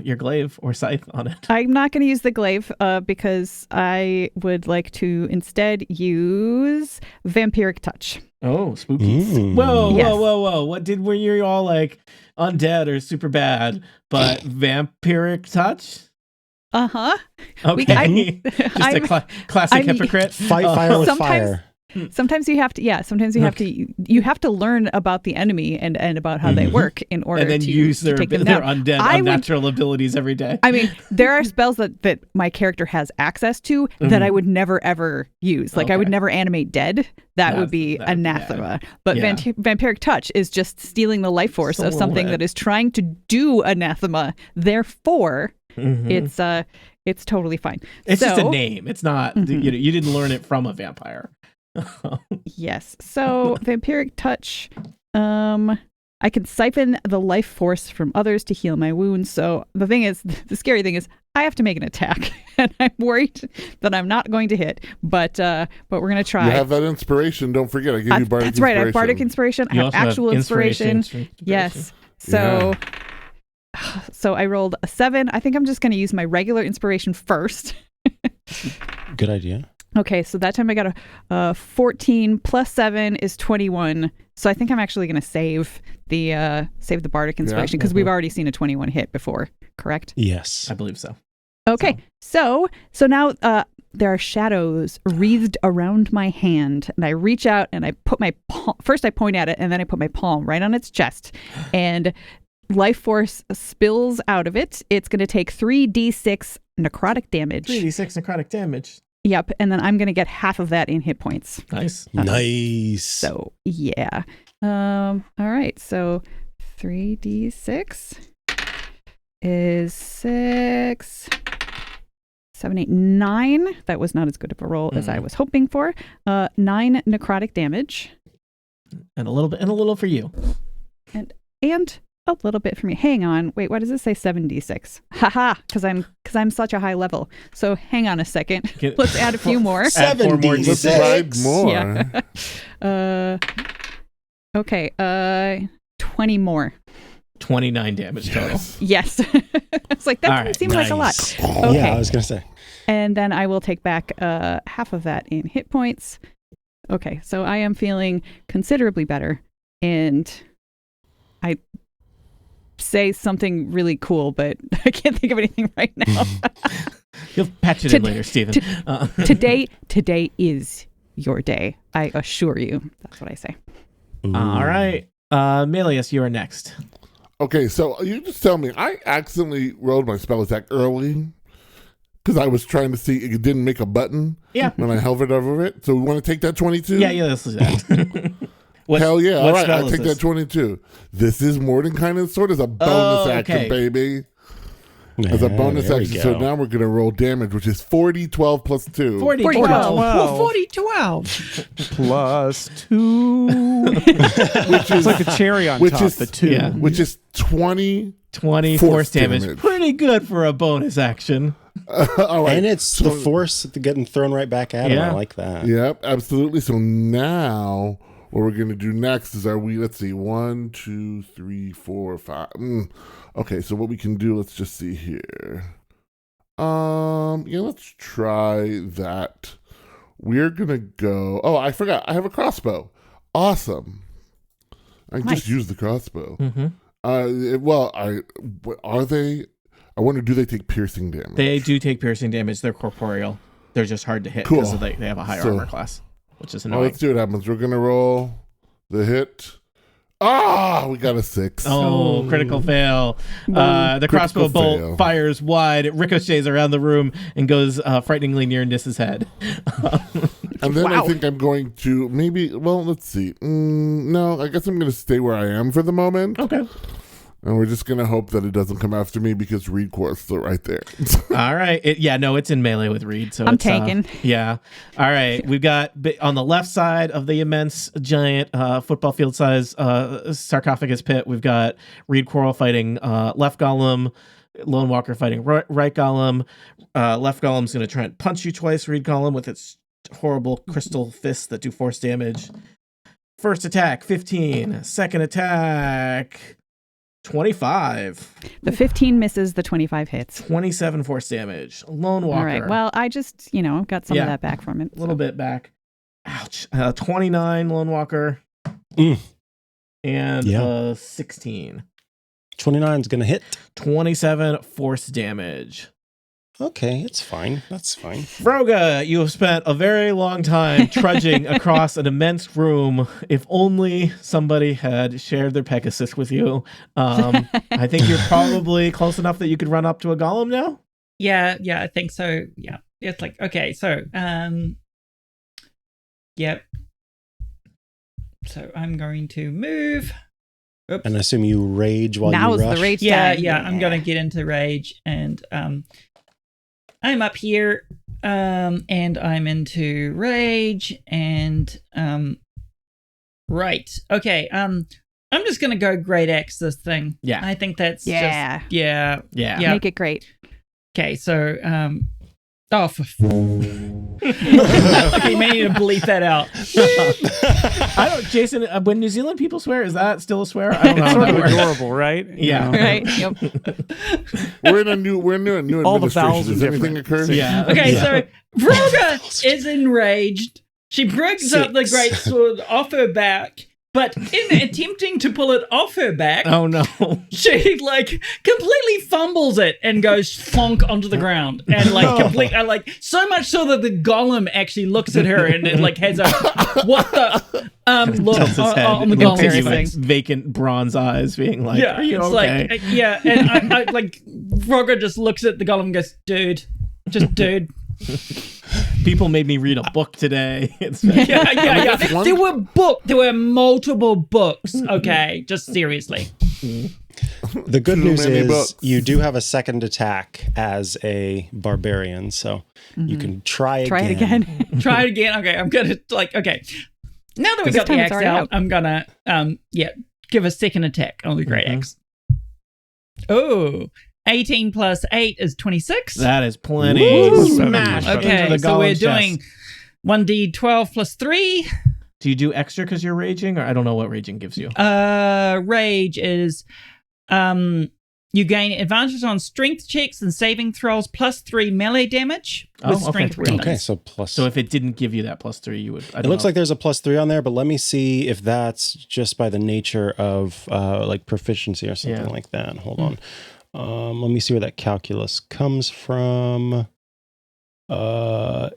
your glaive or scythe on it. I'm not going to use the glaive because I would like to instead use vampiric touch. Oh, spooky. Whoa. Were you all like undead or super bad, but vampiric touch? Uh-huh. Okay. Just a classic hypocrite. Fight fire with sometimes- fire. Sometimes you have to, you have to learn about the enemy and about how they work in order And then to use to their take them down. undead, unnatural abilities every day. I mean, there are spells that my character has access to that I would never ever use. Like I would never animate dead. That would be anathema. But vampiric touch is just stealing the life force of something that is trying to do anathema. Therefore, it's totally fine. It's just a name. It's not you didn't learn it from a vampire. Yes. So vampiric touch. I can siphon the life force from others to heal my wounds. So the scary thing is I have to make an attack, and I'm worried that I'm not going to hit. But we're gonna try. You have that inspiration. Don't forget, I give you bardic That's right. I have bardic inspiration. I have also have actual inspiration. Yes. So. So I rolled a 7. I think I'm just going to use my regular inspiration first. Good idea. Okay, so that time I got a 14 plus 7 is 21. So I think I'm actually going to save the bardic inspiration because we've already seen a 21 hit before, correct? Yes. I believe so. Okay, so now there are shadows wreathed around my hand, and I reach out and I put my palm, first I point at it, and then I put my palm right on its chest, and life force spills out of it. It's going to take 3d6 necrotic damage. 3d6 necrotic damage. Yep, and then I'm going to get half of that in hit points. Nice. Nice. So, yeah. All right, so 3d6 is 6, 7, 8, 9. That was not as good of a roll as I was hoping for. 9 necrotic damage. And a little for you. And a little bit for me. Hang on. Wait, why does it say 7d6? Haha, because I'm such a high level. So hang on a second. Let's add a few more. Add 4 more. Let's ride more. Yeah. Okay. 20 more. 29 damage total. Yes. It's like, that doesn't seem like a lot. Okay. Yeah, I was going to say. And then I will take back half of that in hit points. Okay, so I am feeling considerably better. And I say something really cool, but I can't think of anything right now. You'll patch it in later, Stephen. Today is your day. I assure you. That's what I say. All right. Melius, you are next. Okay, so you just tell me, I accidentally rolled my spell attack early because I was trying to see it didn't make a button when I hovered over it. So we want to take that 22? Yeah, let's do that. Hell yeah. All right, I take that 22. This is Mordenkainen and Sword as a bonus action, baby. As a bonus action. So now we're going to roll damage, which is 40, 12 plus 2. 40, 12. 12. Well, 40, 12. Plus 2. Which is like a cherry on top, the 2. Yeah. Which is 20 force damage. Pretty good for a bonus action. All right. And it's the force getting thrown right back at him. I like that. Yep, absolutely. So now what we're going to do next is let's see, 1, 2, 3, 4, 5. Okay, so what we can do, let's just see here. Let's try that. We're going to go, I forgot, I have a crossbow. Awesome. I just used the crossbow. Are they, I wonder, do they take piercing damage? They do take piercing damage. They're corporeal. They're just hard to hit because they have a high armor class, which is annoying. Let's see what happens. We're going to roll the hit. We got a 6. Oh, critical fail. The crossbow bolt fires wide. It ricochets around the room and goes frighteningly near Niss's head. And then I think I'm going to let's see. No, I guess I'm going to stay where I am for the moment. Okay. And we're just going to hope that it doesn't come after me because Reed Core's still right there. All right. It's in melee with Reed. So I'm it's, tanking. Yeah. All right. We've got on the left side of the immense, giant, football field size sarcophagus pit, we've got Reed Quarrel fighting left golem, Lone Walker fighting right golem. Left golem's going to try and punch you twice, Reed golem, with its horrible crystal fists that do force damage. First attack, 15. Second attack, 25. The 15 misses, the 25 hits. 27 force damage. Lone Walker. All right. Well, I just, got some of that back from it. A little bit back. Ouch. 29 Lone Walker. And 16. 29 is going to hit. 27 force damage. Okay, it's fine. That's fine. Vroga, you have spent a very long time trudging across an immense room. If only somebody had shared their Pegasus with you. I think you're probably close enough that you could run up to a golem now. Yeah, I think so. Yeah. It's like, okay, so, yep. So I'm going to move. Oops. And I assume you rage while Now's you rush. the rage Yeah, time. I'm going to get into rage and, I'm up here, and I'm into rage, and, right. Okay, I'm just gonna go great X this thing. Yeah. I think that's Yeah. just, yeah. Make it great. Okay, so, okay, you may need to bleep that out. Jason, when New Zealand people swear, is that still a swear? I don't know. It's how sort that of works. adorable, right? Yeah. Right. Yep. We're in a new All the vowels administration. Does are everything different. occur? Yeah. Okay, so Vroga is enraged. She brings up the 6. great sword off her back, but in attempting to pull it off her back, Oh, no. she completely fumbles it and goes thonk onto the ground and so much so that the golem actually looks at her and it has a what the look Tilts his head on the and looks at you golem. with vacant bronze eyes, being like, Yeah, are you it's okay? and I Vroga just looks at the golem and goes, dude. People made me read a book today. It's Yeah. There were multiple books. Okay, just seriously. The good Too news many is books. you do have a second attack as a barbarian, so you can try again. Try it again. Try it again. Okay, I'm gonna okay. Now that we This got the time it's axe already out, out. I'm gonna give a second attack on the great axe. Oh, 18 plus 8 is 26. That is plenty. Woo! Smash Okay, into the so we're golem's doing chest. 1d12 plus 3. Do you do extra because you're raging, or I don't know what raging gives you? Rage is you gain advantage on strength checks and saving throws plus 3 melee damage with Oh, okay. strength weapons. Okay, so plus. So if it didn't give you that +3, you would. it looks like there's a +3 on there, but let me see if that's just by the nature of proficiency or something like that. Hold on. Let me see where that calculus comes from. I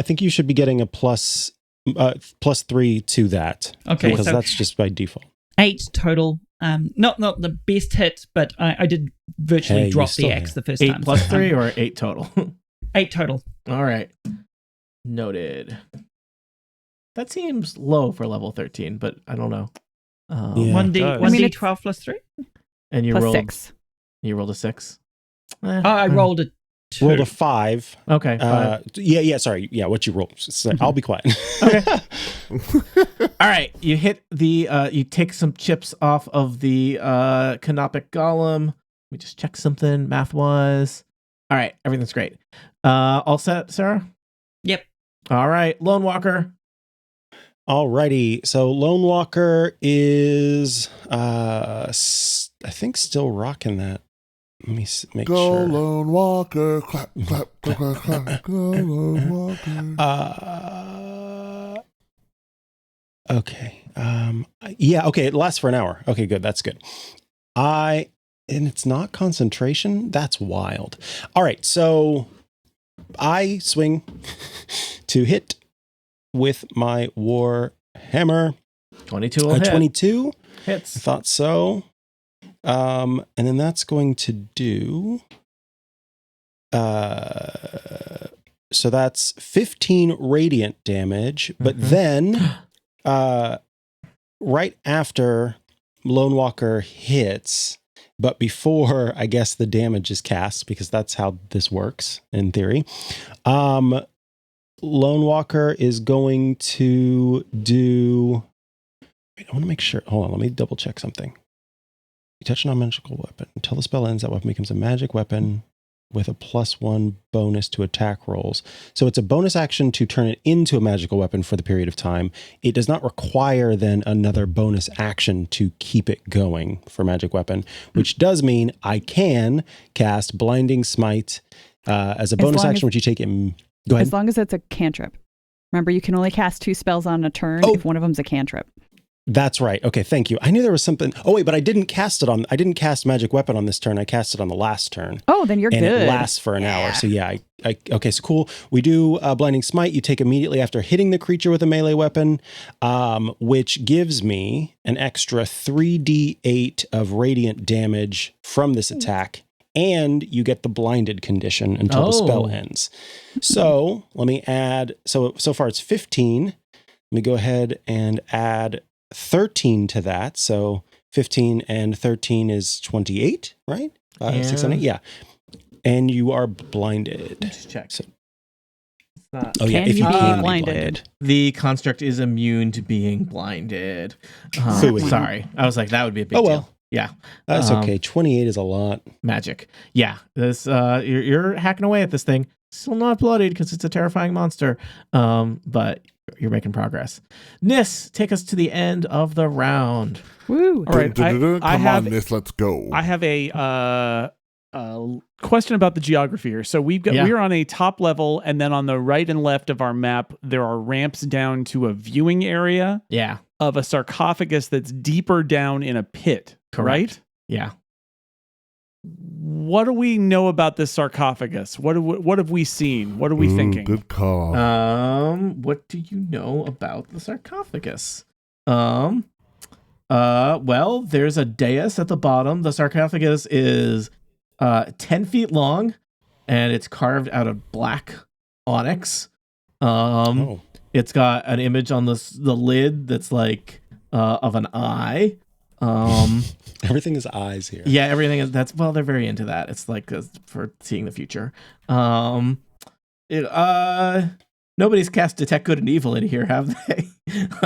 think you should be getting a +3 to that. Okay, because so that's just by default. 8 total. Not the best hit, but I did virtually Hey, you drop still the axe the first 8 time. plus so, 3 or 8 total? 8 total. All right. Noted. That seems low for level 13, but I don't know. Yeah. 1d does. I mean, 1d12 plus 3. And you Plus rolled 6. You rolled a 6. I rolled a 2. Rolled a 5. Okay. Fine. Sorry. Yeah, what you rolled. So I'll be quiet. All right. You hit the. You take some chips off of the canopic golem. We just check something math wise. All right. Everything's great. All set, Sarah? Yep. All right. Lone Walker. Alrighty. So Lone Walker is, I think, still rocking that. Let me make Go sure. Lone Walker, clap, clap, clap, clap, clap. Go Lone Walker. Okay. Okay. It lasts for an hour. Okay, good. That's good. And it's not concentration. That's wild. All right. So I swing to hit with my war hammer. 22 will hit. 22. I Hits. thought so. And then that's going to do. So that's 15 radiant damage. But then, right after Lone Walker hits, But before, I guess, the damage is cast, because that's how this works in theory, Lone Walker is going to do... Wait, I want to make sure. Hold on, let me double check something. You touch a non-magical weapon. Until the spell ends, that weapon becomes a magic weapon with a +1 bonus to attack rolls. So it's a bonus action to turn it into a magical weapon for the period of time. It does not require then another bonus action to keep it going for magic weapon, which does mean I can cast Blinding Smite as a bonus action, which you take in... Go ahead. As long as it's a cantrip. Remember, you can only cast 2 spells on a turn if one of them's a cantrip. That's right. Okay, thank you. I knew there was something. Oh wait, but I didn't cast Magic Weapon on this turn. I cast it on the last turn. Oh, then you're and good. And it lasts for an hour. So yeah, okay, so cool. We do Blinding Smite. You take immediately after hitting the creature with a melee weapon, which gives me an extra 3d8 of radiant damage from this attack. And you get the blinded condition until the spell ends. So let me add, so far it's 15. Let me go ahead and add 13 to that. So 15 and 13 is 28, right? 6 and 8, yeah. And you are blinded. Just check. So, If you you can be blinded. The construct is immune to being blinded. Sorry. I was like, that would be a big deal. Yeah. That's okay. 28 is a lot. Magic. Yeah. This you're hacking away at this thing. Still not bloodied because it's a terrifying monster. But you're making progress. Nis, take us to the end of the round. Woo. All right. Come on, Nis, let's go. I have a question about the geography here. So we're on a top level, and then on the right and left of our map, there are ramps down to a viewing area. Yeah. Of a sarcophagus that's deeper down in a pit. Correct. Right? Yeah. What do we know about this sarcophagus? What have we seen? What are we thinking? Good call. What do you know about the sarcophagus? Well, there's a dais at the bottom. The sarcophagus is 10 feet long, and it's carved out of black onyx. It's got an image on the lid that's like of an eye. Everything is eyes here. Yeah, everything is. They're very into that. It's like for seeing the future. Nobody's cast Detect Good and Evil in here, have they?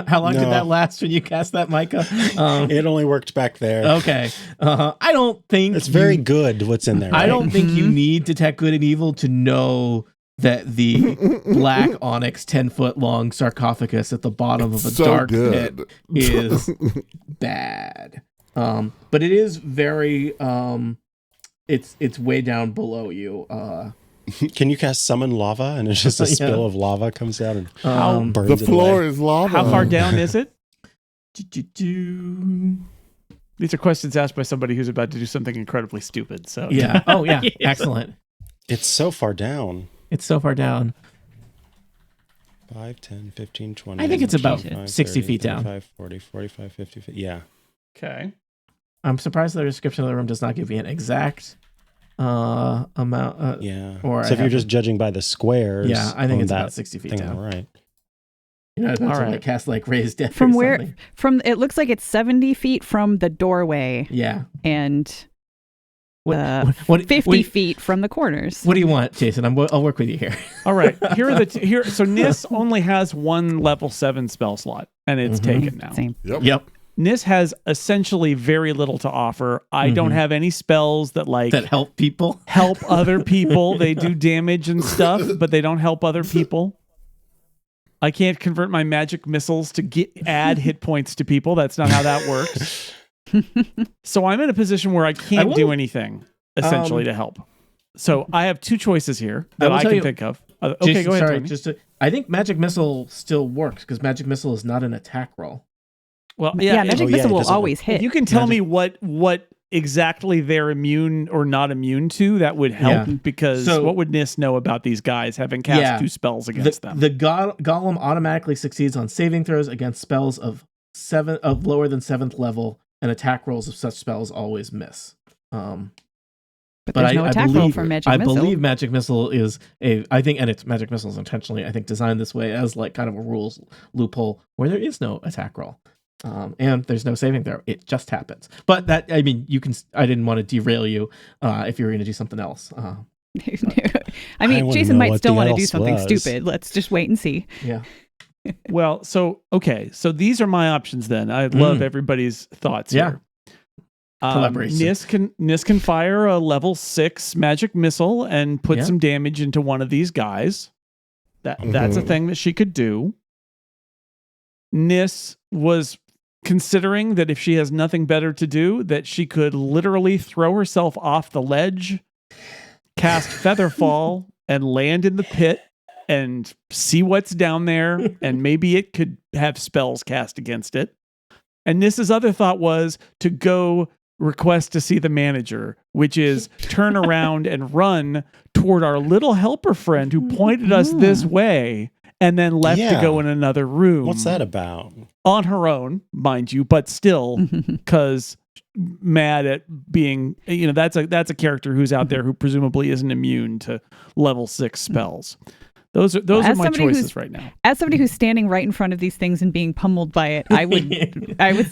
How long did that last when you cast that, Micah? It only worked back there. Okay. I don't think it's very good what's in there. Right? I don't think you need Detect Good and Evil to know that the black onyx 10-foot long sarcophagus at the bottom of a dark pit is bad. But it is very it's way down below you. Can you cast Summon Lava and it's just a spill of lava comes down and burns the floor away? is lava. How far down is it? These are questions asked by somebody who's about to do something incredibly stupid. So yeah. Oh yeah. Excellent. It's so far down. It's so far down. 5, 10, 15, 20. I think it's about 25, 60 30, feet down. 35, 40, 45, 50 feet. Yeah. Okay. I'm surprised the description of the room does not give you an exact amount. Yeah. Or so if you're just judging by the squares. Yeah, I think it's that about 60 feet down. All right. You're not about to like cast like raised death From or where? something. From it looks like it's 70 feet from the doorway. Yeah. And 50 what, feet from the corners. What do you want, Jason? I'll work with you here. All right. So Nis only has one level 7 spell slot, and it's taken now. Same. Yep. Nis has essentially very little to offer. I don't have any spells that help people. Help other people. They do damage and stuff, but they don't help other people. I can't convert my magic missiles to add hit points to people. That's not how that works. So I'm in a position where I can't do anything essentially to help. So I have two choices here that I can think of. Okay, Jason, go ahead. Sorry, Tony. I think Magic Missile still works because Magic Missile is not an attack roll. Well, Magic Missile will always hit. If you can tell me what exactly they're immune or not immune to, that would help, because what would Nis know about these guys having cast 2 spells against them? The golem automatically succeeds on saving throws against spells of lower than 7th level, and attack rolls of such spells always miss. But there's no attack roll for Magic Missile. I believe Magic Missile is Magic Missile is intentionally, designed this way as like kind of a rules loophole where there is no attack roll. And there's no saving throw. It just happens. But that, I mean, I didn't want to derail you if you were going to do something else. I mean, wanna Jason know might what still the want to do else something was. stupid. Let's just wait and see. Yeah. Well, so these are my options then. I'd love everybody's thoughts Yeah. here. Collaboration. Nis can fire a level 6 magic missile and put some damage into one of these guys. That's a thing that she could do. Nis was considering that if she has nothing better to do, that she could literally throw herself off the ledge, cast Featherfall, and land in the pit and see what's down there, and maybe it could have spells cast against it. And Nis's other thought was to go request to see the manager, which is turn around and run toward our little helper friend who pointed us this way and then left to go in another room. What's that about? On her own, mind you, but still, because mad at being, that's a character who's out there who presumably isn't immune to level 6 spells. Those are my choices right now. As somebody who's standing right in front of these things and being pummeled by it, I would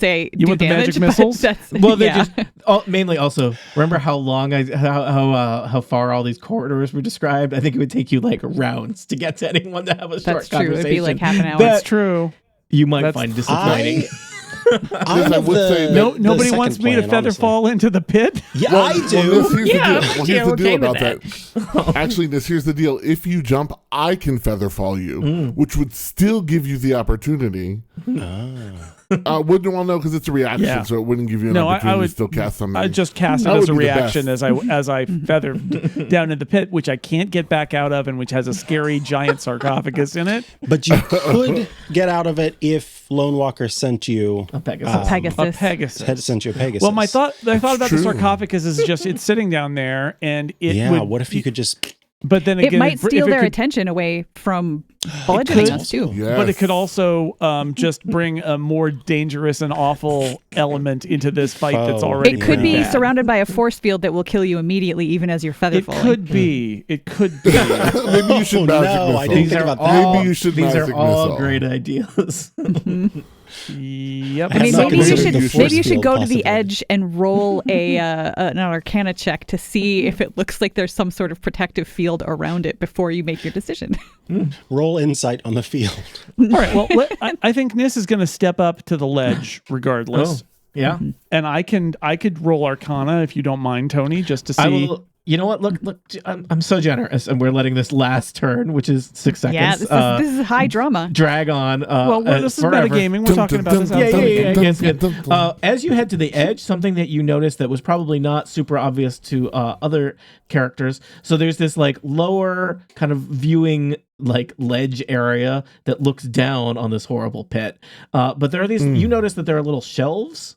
say You do want the damage, magic missiles? Well, they just mainly also remember how long how far all these corridors were described. I think it would take you like rounds to get to anyone to have a short That's true. conversation. It'd be like half an hour. That's true. You might find disappointing. I would say that Nobody wants me to feather fall into the pit. Yeah, I do. Well, here's the deal about with that. Actually, here's the deal. If you jump, I can feather fall you, which would still give you the opportunity. Wouldn't want to know because it's a reaction, so it wouldn't give you an opportunity to still cast something. I just cast it as a reaction as I feather down in the pit, which I can't get back out of, and which has a scary giant sarcophagus in it. But you could get out of it if Lone Walker sent you A Pegasus. A Pegasus. Had sent you a Pegasus. Well, I thought about the true. sarcophagus is just it's sitting down there, and it would. What if you could just? But then again, It might if steal it their could- attention away from bludgeoning us too. Yes. But it could also just bring a more dangerous and awful element into this fight that's already. It could be pretty bad. surrounded by a force field that will kill you immediately, even as you're feather It falling. could be. It could be. Maybe you should magic no, I missile. didn't think about that. Maybe you should These magic are all missile. great ideas. Yep. I mean, I'm not maybe you considering the should force maybe you should field go to the possibility. edge and roll an Arcana check to see if it looks like there's some sort of protective field around it before you make your decision. Roll insight on the field. All right. Well, I think Nis is going to step up to the ledge regardless. Yeah. And I could roll Arcana if you don't mind, Tony, just to see. I will. You know what? Look! I'm so generous, and we're letting this last turn, which is 6 seconds. Yeah, this is high drama. Drag on. Well, this is forever. metagaming. We're talking about this. Yeah. As you head to the edge, something that you noticed that was probably not super obvious to other characters. So there's this like lower kind of viewing like ledge area that looks down on this horrible pit. But there are these. You notice that there are little shelves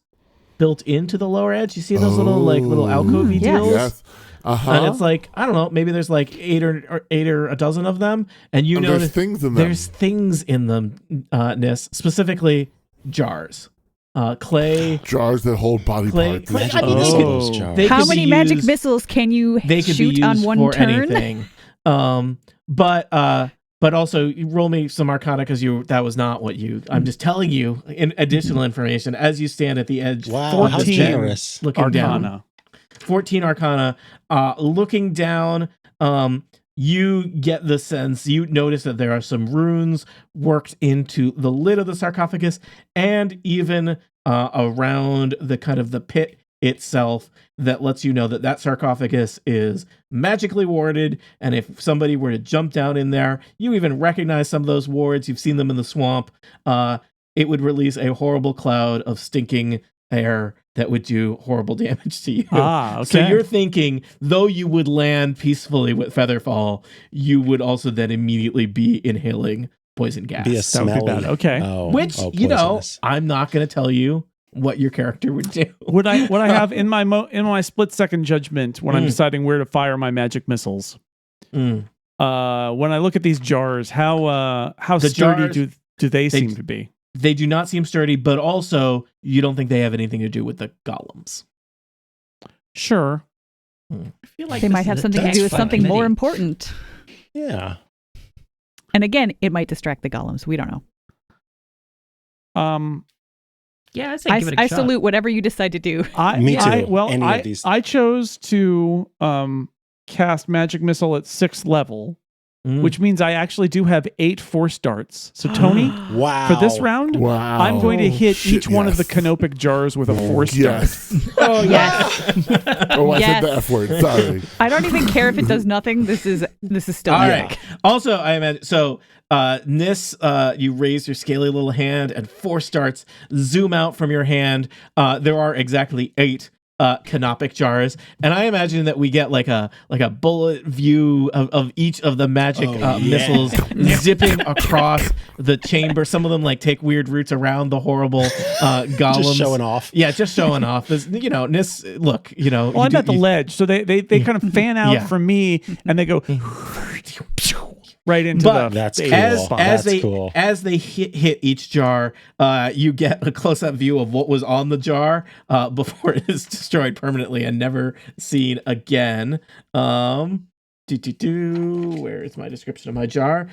built into the lower edge. You see those little alcove deals. Yes. And it's like, I don't know, maybe there's like eight or a dozen of them, and you know there's things in them. There's things in them, Nis, specifically jars, clay. Jars that hold body Clay- parts. clay- Magic I mean, they missiles could- jar. they How could many be magic used- missiles can you They could shoot be on used one for turn? anything. But also you roll me some Arcana because that was not what you. I'm just telling you additional information as you stand at the edge. Wow, how 14 generous. Looking down. Arcana. 14 Arcana. Looking down, you get the sense, you notice that there are some runes worked into the lid of the sarcophagus and even around the kind of the pit itself that lets you know that sarcophagus is magically warded, and if somebody were to jump down in there, you even recognize some of those wards, you've seen them in the swamp, it would release a horrible cloud of stinking air that would do horrible damage to you. Okay. So you're thinking, though you would land peacefully with Featherfall, you would also then immediately be inhaling poison gas. Be a That would be smelly. bad. Okay. Which, poisonous. I'm not going to tell you what your character would do. Would I have in my split second judgment when I'm deciding where to fire my magic missiles? When I look at these jars, how The sturdy jars, do they seem to be? They do not seem sturdy, but also you don't think they have anything to do with the golems. Sure. I feel like They this might is have a something to tax do with something committee. more important. Yeah. And again, it might distract the golems. We don't know. Yeah, I'd say give it a I shot. salute whatever you decide to do. Me too. Any of these. I chose to cast Magic Missile at 6th level, which means I actually do have 8 force darts. So Tony, Wow. for this round, Wow. I'm going to hit Shit, each one of the yes. canopic jars with a force dart. Yes. Oh, yes. Oh, I Yes. said the F word. Sorry. I don't even care if it does nothing. This is still All epic. right. Also, I imagine so. Nis, you raise your scaly little hand, and 4 darts zoom out from your hand. There are exactly 8 canopic jars, and I imagine that we get like a bullet view of each of the magic missiles zipping across the chamber. Some of them like take weird routes around the horrible golems. Just showing off. Yeah, just showing off. This, Nis, look, Well, I'm at the ledge, so they kind of fan out Yeah. from me, and they go right into But the That's the cool. eight As spot. as That's they cool. as they hit each jar, you get a close up view of what was on the jar before it is destroyed permanently and never seen again. Where is my description of my jar?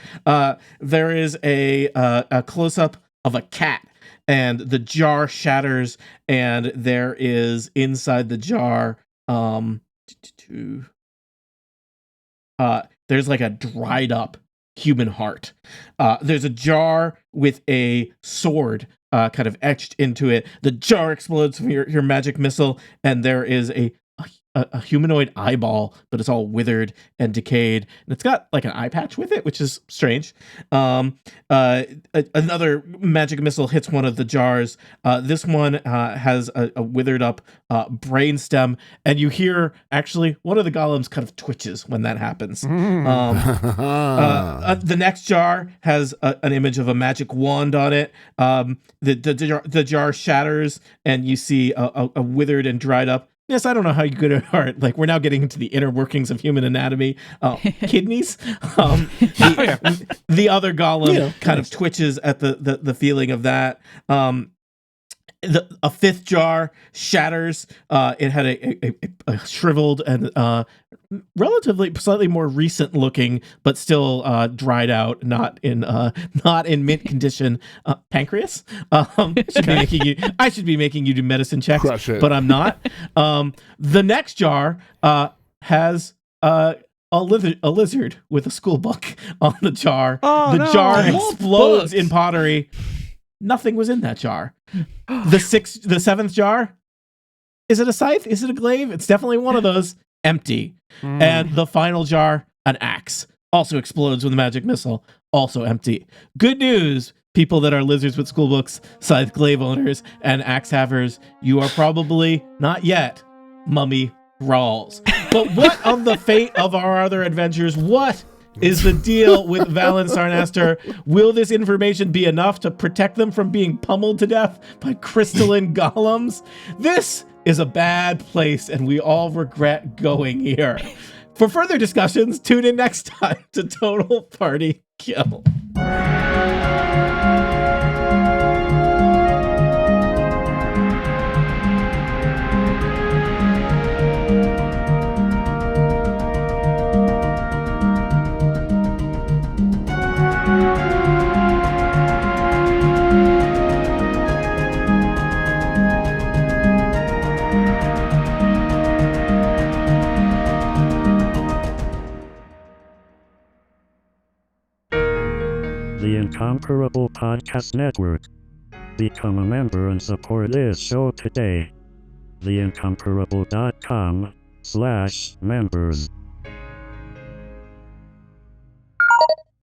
There is a close up of a cat, and the jar shatters, and there is inside the jar. There's like a dried up human heart. There's a jar with a sword kind of etched into it. The jar explodes from your magic missile, and there is a humanoid eyeball, but it's all withered and decayed, and it's got like an eye patch with it, which is strange. Another magic missile hits one of the jars. This one has a withered up brainstem, and you hear actually one of the golems kind of twitches when that happens. The next jar has an image of a magic wand on it. The jar shatters, and you see a withered and dried up. Yes, I don't know how good at art. Like, we're now getting into the inner workings of human anatomy. Kidneys. The other golem kind of twitches at the feeling of that. A 5th jar shatters. It had a shriveled and relatively slightly more recent looking, but still dried out, not in mint condition pancreas. I should be making you do medicine checks, Crush it. but I'm not. The next jar has a lizard with a school book on the jar. Oh, the no. jar More explodes books. in pottery. Nothing was in that jar. The 7th jar, is it a scythe? Is it a glaive? It's definitely one of those. Empty. And the final jar, an axe, also explodes with a magic missile, also empty. Good news, people that are lizards with school books, scythe glaive owners, and axe havers, you are probably not yet mummy thralls. But what of the fate of our other adventures? What is the deal with Val and Sarnaster? Will this information be enough to protect them from being pummeled to death by crystalline golems? This is a bad place, and we all regret going here. For further discussions, tune in next time to Total Party Kill. The Incomparable Podcast Network. Become a member and support this show today. theincomparable.com/members